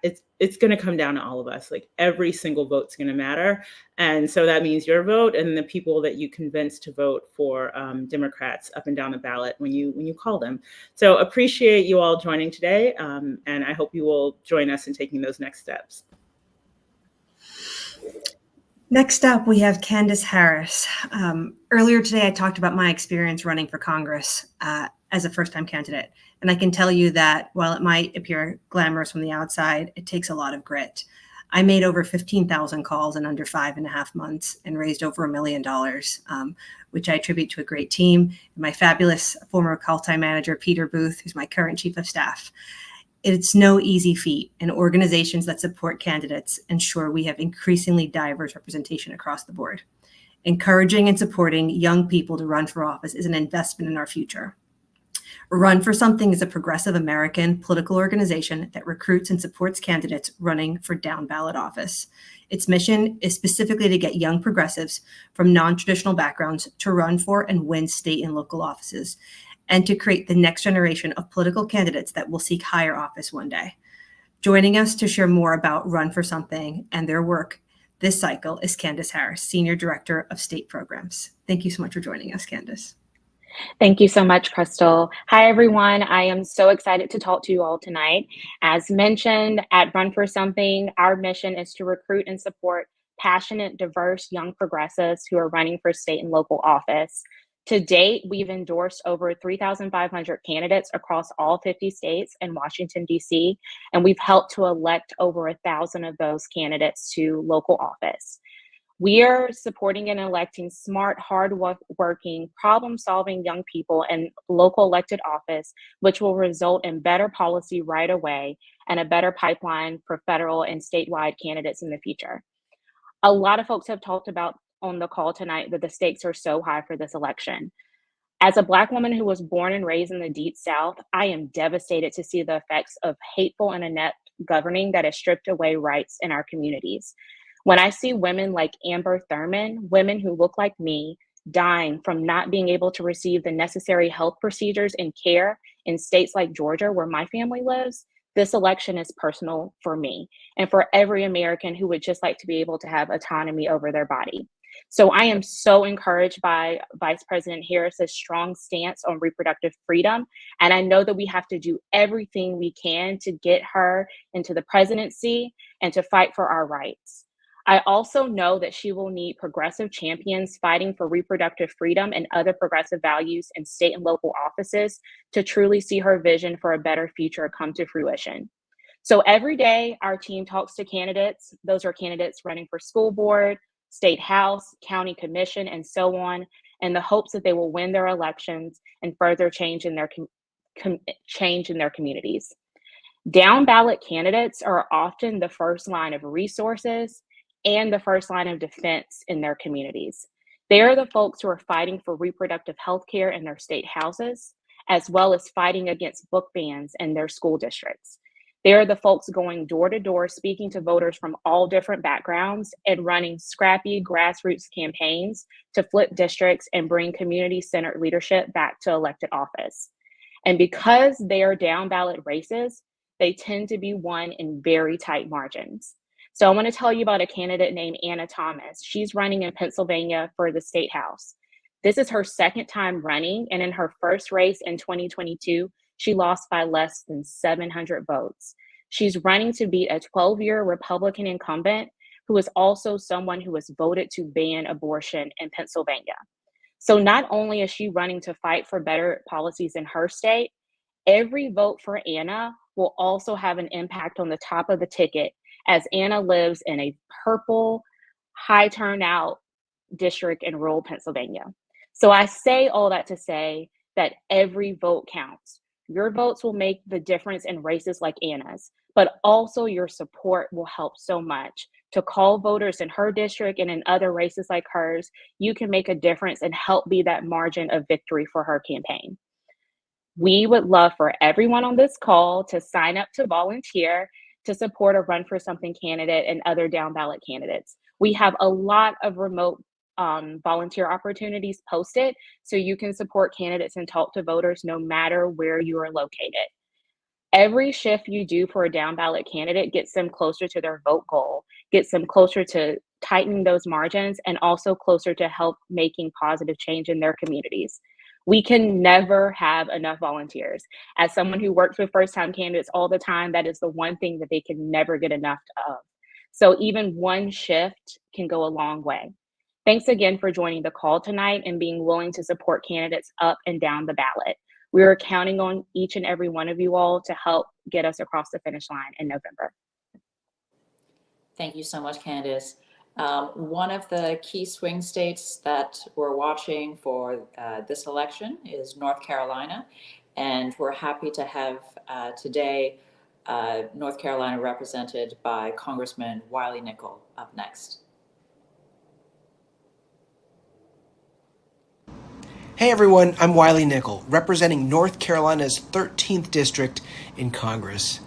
it's going to come down to all of us. Like, every single vote's going to matter. And so that means your vote and the people that you convince to vote for Democrats up and down the ballot when you call them. So appreciate you all joining today. And I hope you will join us in taking those next steps. Next up, we have Candace Harris. Earlier today, I talked about my experience running for Congress as a first-time candidate. And I can tell you that while it might appear glamorous from the outside, it takes a lot of grit. I made over 15,000 calls in under 5.5 months and raised over $1 million, which I attribute to a great team and my fabulous former call-time manager, Peter Booth, who's my current chief of staff. It's no easy feat, and organizations that support candidates ensure we have increasingly diverse representation across the board. Encouraging and supporting young people to run for office is an investment in our future. Run for Something is a progressive American political organization that recruits and supports candidates running for down-ballot office. Its mission is specifically to get young progressives from non-traditional backgrounds to run for and win state and local offices, and to create the next generation of political candidates that will seek higher office one day. Joining us to share more about Run for Something and their work this cycle is Candace Harris, Senior Director of State Programs. Thank you so much for joining us, Candace. Thank you so much, Crystal. Hi, everyone. I am so excited to talk to you all tonight. As mentioned at Run for Something, our mission is to recruit and support passionate, diverse young progressives who are running for state and local office. To date, we've endorsed over 3,500 candidates across all 50 states and Washington, D.C., and we've helped to elect over 1,000 of those candidates to local office. We are supporting and electing smart, hard-working, problem-solving young people in local elected office, which will result in better policy right away and a better pipeline for federal and statewide candidates in the future. A lot of folks have talked about on the call tonight that the stakes are so high for this election. As a Black woman who was born and raised in the Deep South, I am devastated to see the effects of hateful and inept governing that has stripped away rights in our communities. When I see women like Amber Thurman, women who look like me, dying from not being able to receive the necessary health procedures and care in states like Georgia, where my family lives, this election is personal for me and for every American who would just like to be able to have autonomy over their body. So I am so encouraged by Vice President Harris's strong stance on reproductive freedom. And I know that we have to do everything we can to get her into the presidency and to fight for our rights. I also know that she will need progressive champions fighting for reproductive freedom and other progressive values in state and local offices to truly see her vision for a better future come to fruition. So every day, our team talks to candidates. Those are candidates running for school board, state house, county commission, and so on, in the hopes that they will win their elections and further change in their communities. Down ballot candidates are often the first line of resources and the first line of defense in their communities. They are the folks who are fighting for reproductive health care in their state houses, as well as fighting against book bans in their school districts. They are the folks going door to door, speaking to voters from all different backgrounds and running scrappy grassroots campaigns to flip districts and bring community-centered leadership back to elected office. And because they are down ballot races, they tend to be won in very tight margins. So I want to tell you about a candidate named Anna Thomas. She's running in Pennsylvania for the state house. This is her second time running, and in her first race in 2022, she lost by less than 700 votes. She's running to beat a 12-year Republican incumbent who is also someone who has voted to ban abortion in Pennsylvania. So not only is she running to fight for better policies in her state, every vote for Anna will also have an impact on the top of the ticket, as Anna lives in a purple, high turnout district in rural Pennsylvania. So I say all that to say that every vote counts. Your votes will make the difference in races like Anna's, but also your support will help so much. To call voters in her district and in other races like hers, you can make a difference and help be that margin of victory for her campaign. We would love for everyone on this call to sign up to volunteer to support a Run for Something candidate and other down ballot candidates. We have a lot of remote volunteer opportunities posted, so you can support candidates and talk to voters no matter where you are located. Every shift you do for a down ballot candidate gets them closer to their vote goal, gets them closer to tightening those margins, and also closer to help making positive change in their communities. We can never have enough volunteers. As someone who works with first-time candidates all the time, that is the one thing that they can never get enough of. So even one shift can go a long way. Thanks again for joining the call tonight and being willing to support candidates up and down the ballot. We are counting on each and every one of you all to help get us across the finish line in November. Thank you so much, Candace. One of the key swing states that we're watching for this election is North Carolina, and we're happy to have today North Carolina represented by Congressman Wiley up next. Hey everyone, I'm Wiley Nickel, representing North Carolina's 13th district in Congress.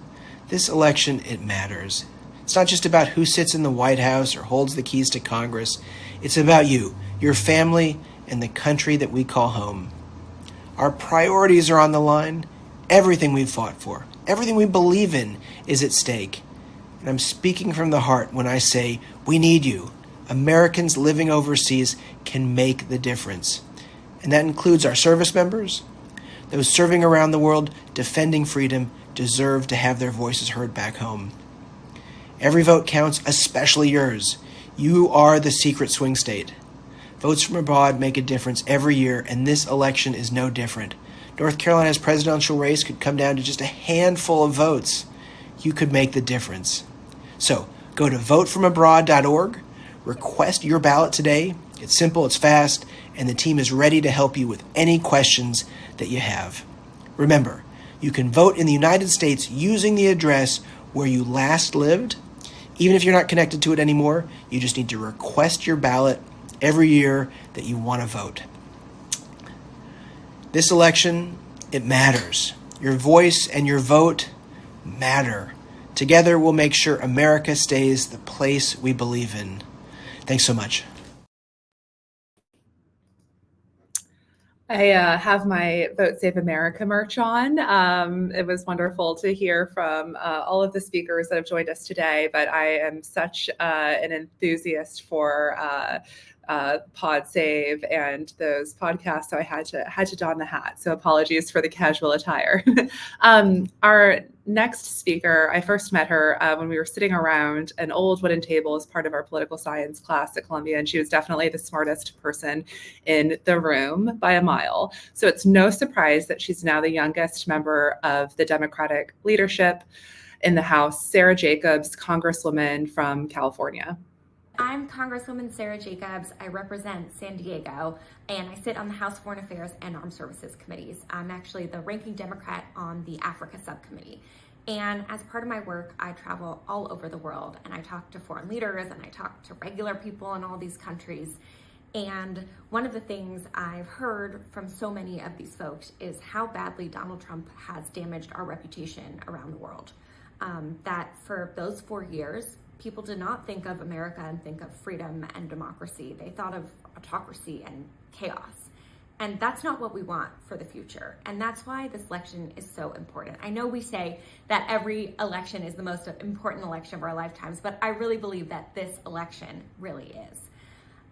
This election, it matters. It's not just about who sits in the White House or holds the keys to Congress. It's about you, your family, and the country that we call home. Our priorities are on the line. Everything we've fought for, everything we believe in is at stake. And I'm speaking from the heart when I say we need you. Americans living overseas can make the difference. and that includes our service members. Those serving around the world defending freedom deserve to have their voices heard back home. Every vote counts, especially yours. You are the secret swing state. Votes from abroad make a difference every year, and this election is no different. North Carolina's presidential race could come down to just a handful of votes. You could make the difference. So go to votefromabroad.org, request your ballot today. It's simple, it's fast, and the team is ready to help you with any questions that you have. Remember, you can vote in the United States using the address where you last lived. Even if you're not connected to it anymore, you just need to request your ballot every year that you want to vote. This election, it matters. Your voice and your vote matter. Together, we'll make sure America stays the place we believe in. Thanks so much. I have my Vote Save America merch on. It was wonderful to hear from all of the speakers that have joined us today, but I am such an enthusiast for Pod Save and those podcasts, so I had to don the hat. So apologies for the casual attire. Our next speaker, I first met her when we were sitting around an old wooden table as part of our political science class at Columbia, and she was definitely the smartest person in the room by a mile. So it's no surprise that she's now the youngest member of the Democratic leadership in the House, Sara Jacobs, Congresswoman from California. I'm Congresswoman Sara Jacobs. I represent San Diego, and I sit on the House Foreign Affairs and Armed Services Committees. I'm actually the ranking Democrat on the Africa Subcommittee. And as part of my work, I travel all over the world, and I talk to foreign leaders, and I talk to regular people in all these countries. And one of the things I've heard from so many of these folks is how badly Donald Trump has damaged our reputation around the world. That for those 4 years, people did not think of America and think of freedom and democracy. They thought of autocracy and chaos. And that's not what we want for the future. And that's why this election is so important. I know we say that every election is the most important election of our lifetimes, but I really believe that this election really is.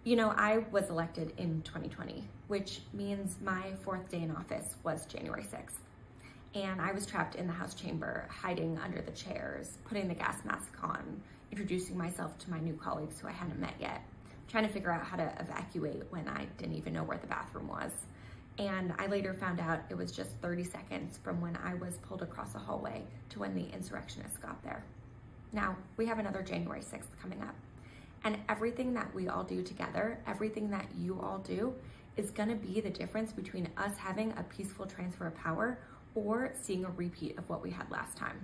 You know, I was elected in 2020, which means my 4th day in office was January 6th. And I was trapped in the House chamber, hiding under the chairs, putting the gas mask on, introducing myself to my new colleagues who I hadn't met yet, trying to figure out how to evacuate when I didn't even know where the bathroom was. And I later found out it was just 30 seconds from when I was pulled across a hallway to when the insurrectionists got there. Now, we have another January 6th coming up. And everything that we all do together, everything that you all do, is gonna be the difference between us having a peaceful transfer of power or seeing a repeat of what we had last time.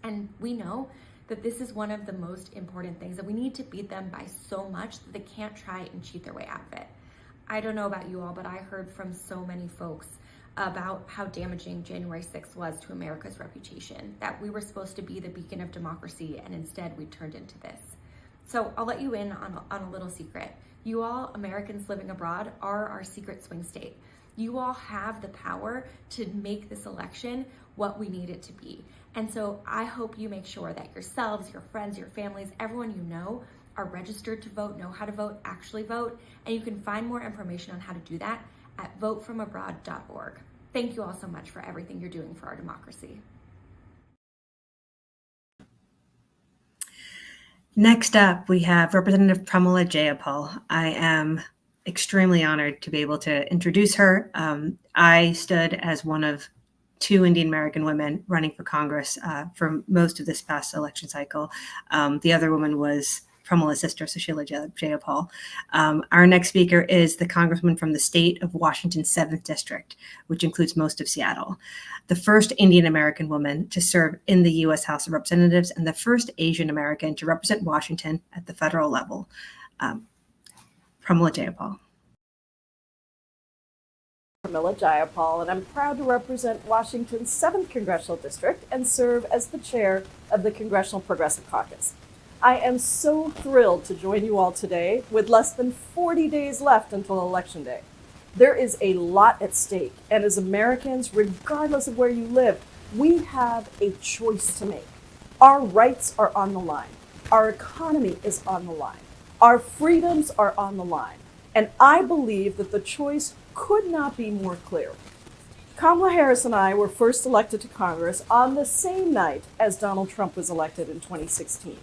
And we know that this is one of the most important things, that we need to beat them by so much that they can't try and cheat their way out of it. I don't know about you all, but I heard from so many folks about how damaging January 6th was to America's reputation, that we were supposed to be the beacon of democracy, and instead we turned into this. So I'll let you in on a little secret. You all, Americans living abroad, are our secret swing state. You all have the power to make this election what we need it to be. And so I hope you make sure that yourselves, your friends, your families, everyone you know are registered to vote, know how to vote, actually vote. And you can find more information on how to do that at votefromabroad.org. Thank you all so much for everything you're doing for our democracy. Next up, we have Representative Pramila Jayapal. I am extremely honored to be able to introduce her. I stood as one of 2 Indian American women running for Congress for most of this past election cycle. The other woman was Pramila's sister, Sushila Jayapal. Our next speaker is the Congressman from the state of Washington's 7th District, which includes most of Seattle, the first Indian American woman to serve in the U.S. House of Representatives, and the first Asian American to represent Washington at the federal level. Pramila Jayapal. Pramila Jayapal, and I'm proud to represent Washington's 7th Congressional District and serve as the chair of the Congressional Progressive Caucus. I am so thrilled to join you all today with less than 40 days left until Election Day. There is a lot at stake, and as Americans, regardless of where you live, we have a choice to make. Our rights are on the line. Our economy is on the line. Our freedoms are on the line. And I believe that the choice could not be more clear. Kamala Harris and I were first elected to Congress on the same night as Donald Trump was elected in 2016.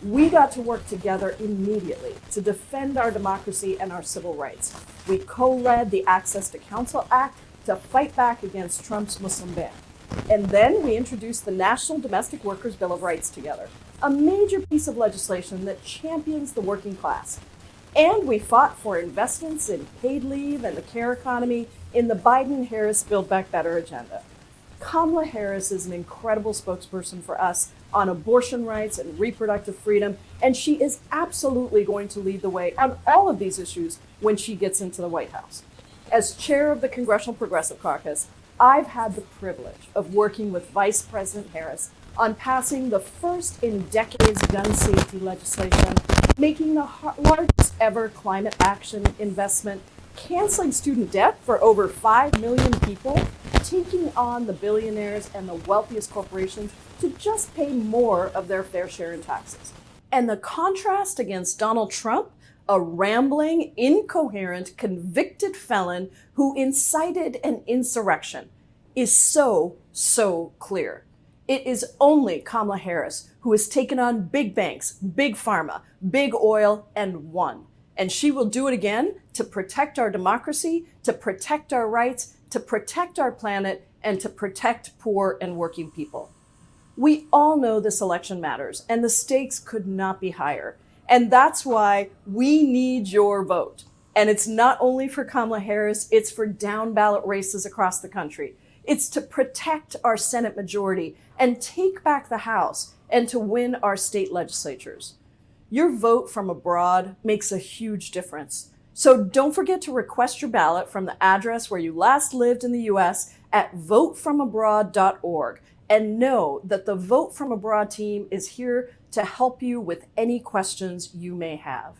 We got to work together immediately to defend our democracy and our civil rights. We co-led the Access to Counsel Act to fight back against Trump's Muslim ban. And then we introduced the National Domestic Workers Bill of Rights together, a major piece of legislation that champions the working class. And we fought for investments in paid leave and the care economy in the Biden-Harris Build Back Better agenda. Kamala Harris is an incredible spokesperson for us on abortion rights and reproductive freedom, and she is absolutely going to lead the way on all of these issues when she gets into the White House. As chair of the Congressional Progressive Caucus, I've had the privilege of working with Vice President Harris on passing the first in decades gun safety legislation, making the largest ever climate action investment, canceling student debt for over 5 million people, taking on the billionaires and the wealthiest corporations to just pay more of their fair share in taxes. And the contrast against Donald Trump, a rambling, incoherent, convicted felon who incited an insurrection, is so clear. It is only Kamala Harris who has taken on big banks, big pharma, big oil, and won. And she will do it again to protect our democracy, to protect our rights, to protect our planet, and to protect poor and working people. We all know this election matters, and the stakes could not be higher. And that's why we need your vote. And it's not only for Kamala Harris, it's for down ballot races across the country. It's to protect our Senate majority and take back the House and to win our state legislatures. Your vote from abroad makes a huge difference. So don't forget to request your ballot from the address where you last lived in the US at votefromabroad.org. And know that the Vote From Abroad team is here to help you with any questions you may have.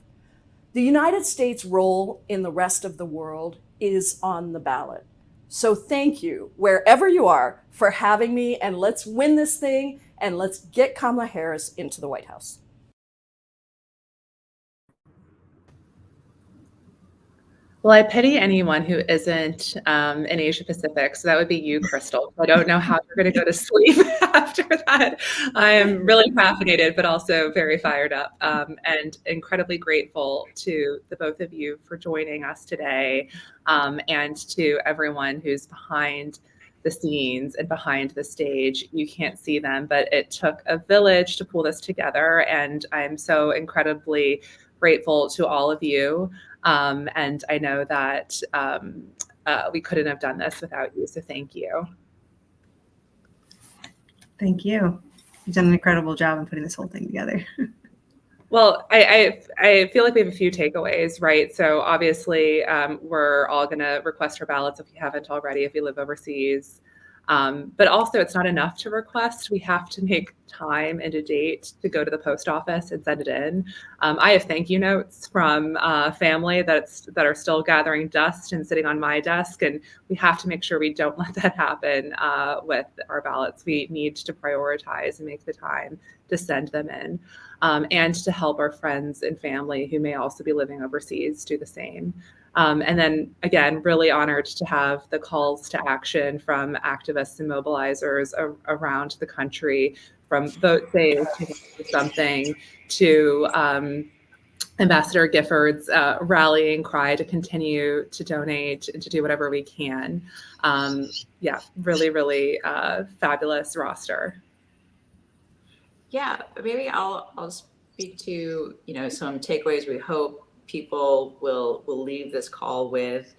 The United States' role in the rest of the world is on the ballot. So thank you, wherever you are, for having me, and let's win this thing, and let's get Kamala Harris into the White House. Well, I pity anyone who isn't in Asia Pacific, so that would be you, Crystal. I don't know how you're going to go to sleep after that. I am really caffeinated, but also very fired up and incredibly grateful to the both of you for joining us today, and to everyone who's behind the scenes and behind the stage. You can't see them, but it took a village to pull this together, and I'm so incredibly grateful to all of you. And I know that we couldn't have done this without you, so thank you. Thank you. You've done an incredible job in putting this whole thing together. Well, I feel like we have a few takeaways, right? So obviously, we're all going to request our ballots if you haven't already, if you live overseas. But also, it's not enough to request. We have to make time and a date to go to the post office and send it in. I have thank you notes from family that are still gathering dust and sitting on my desk, and we have to make sure we don't let that happen with our ballots. We need to prioritize and make the time to send them in, and to help our friends and family who may also be living overseas do the same. And then again, really honored to have the calls to action from activists and mobilizers around the country, from Vote Save to Something to Ambassador Gifford's rallying cry to continue to donate and to do whatever we can. Yeah, really fabulous roster. Yeah, maybe I'll speak to some takeaways we hope people will leave this call with.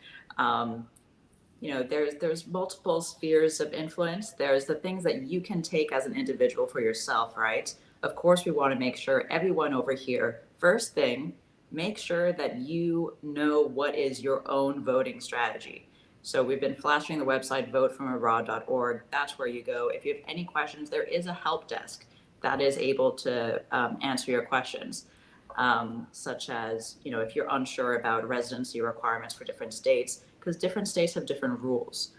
There's multiple spheres of influence. There's the things that you can take as an individual for yourself, right? Of course, we want to make sure everyone over here, first thing, make sure that you know what is your own voting strategy. So we've been flashing the website votefromabroad.org. That's where you go. If you have any questions, there is a help desk that is able to answer your questions. Such as, if you're unsure about residency requirements for different states, because different states have different rules.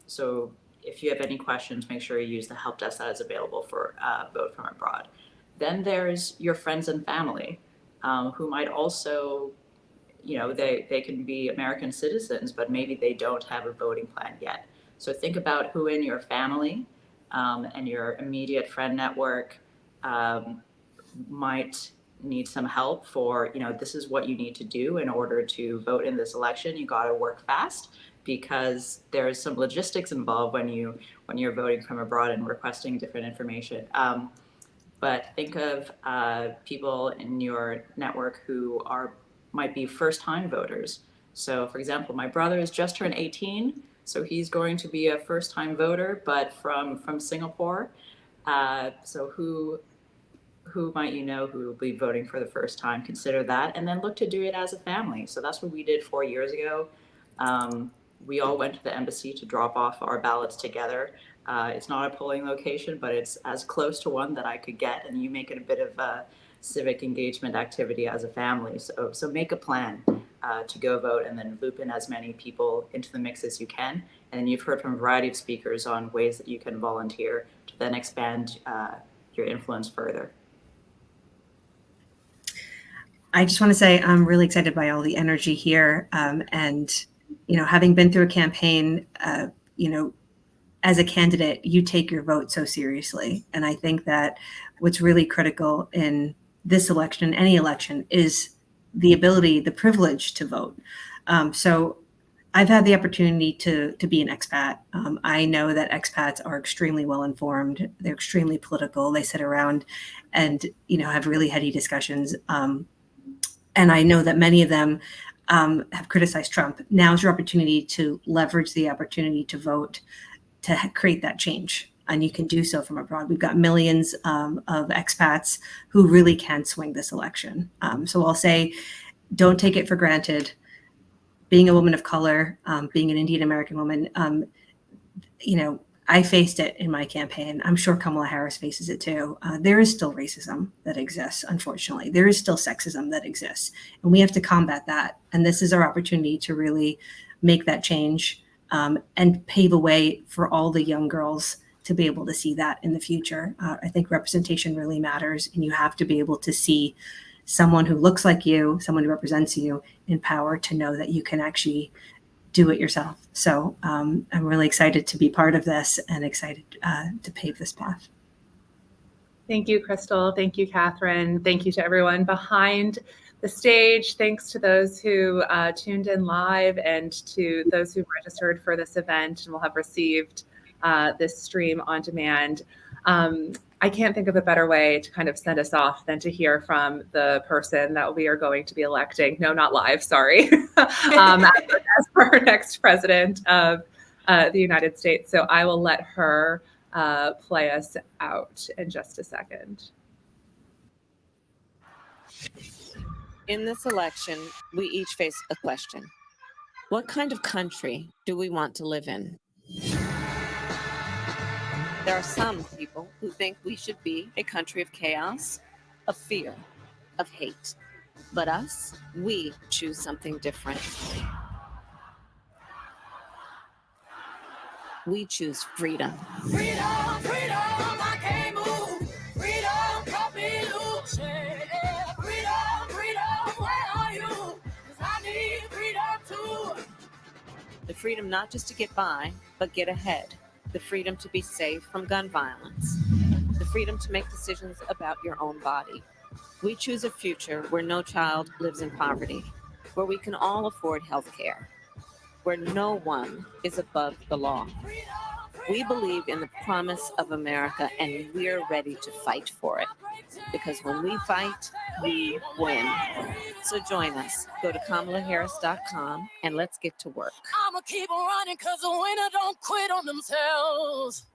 So if you have any questions, make sure you use the help desk that is available for Vote From Abroad. Then there's your friends and family who might also they can be American citizens, but maybe they don't have a voting plan yet. So think about who in your family and your immediate friend network might need some help for, this is what you need to do in order to vote in this election. You got to work fast because there's some logistics involved when you're voting from abroad and requesting different information. But think of people in your network who might be first-time voters. So, for example, my brother has just turned 18, so he's going to be a first-time voter, but from Singapore. So who might you know who will be voting for the first time? Consider that, and then look to do it as a family. So that's what we did 4 years ago. We all went to the embassy to drop off our ballots together. It's not a polling location, but it's as close to one that I could get, and you make it a bit of a civic engagement activity as a family. So make a plan to go vote, and then loop in as many people into the mix as you can. And then you've heard from a variety of speakers on ways that you can volunteer to then expand your influence further. I just want to say I'm really excited by all the energy here. And, having been through a campaign, as a candidate, you take your vote so seriously. And I think that what's really critical in this election, any election, is the ability, the privilege to vote. So I've had the opportunity to be an expat. I know that expats are extremely well informed. They're extremely political. They sit around and, have really heady discussions. And I know that many of them have criticized Trump. Now's your opportunity to leverage the opportunity to vote to create that change. And you can do so from abroad. We've got millions of expats who really can swing this election. So I'll say, don't take it for granted. Being a woman of color, being an Indian American woman, I faced it in my campaign. I'm sure Kamala Harris faces it too. There is still racism that exists, unfortunately. There is still sexism that exists, and we have to combat that. And this is our opportunity to really make that change and pave a way for all the young girls to be able to see that in the future. I think representation really matters, and you have to be able to see someone who looks like you, someone who represents you in power, to know that you can actually do it yourself. So I'm really excited to be part of this and excited to pave this path. Thank you, Crystal. Thank you, Catherine. Thank you to everyone behind the stage. Thanks to those who tuned in live and to those who registered for this event and will have received this stream on demand. I can't think of a better way to kind of send us off than to hear from the person that we are going to be electing. No, not live, sorry. As for our next president of the United States. So I will let her play us out in just a second. In this election, we each face a question. What kind of country do we want to live in? There are some people who think we should be a country of chaos, of fear, of hate. But us, we choose something different. We choose freedom. Freedom, freedom, I can't move. Freedom, cut me loose. Yeah. Freedom, freedom, where are you? 'Cause I need freedom too. The freedom not just to get by, but get ahead. The freedom to be safe from gun violence. The freedom to make decisions about your own body. We choose a future where no child lives in poverty, where we can all afford health care, where no one is above the law. We believe in the promise of America, and we're ready to fight for it. Because when we fight, we win. So join us. Go to KamalaHarris.com and let's get to work. I'ma keep on running 'cause the winner don't quit on themselves.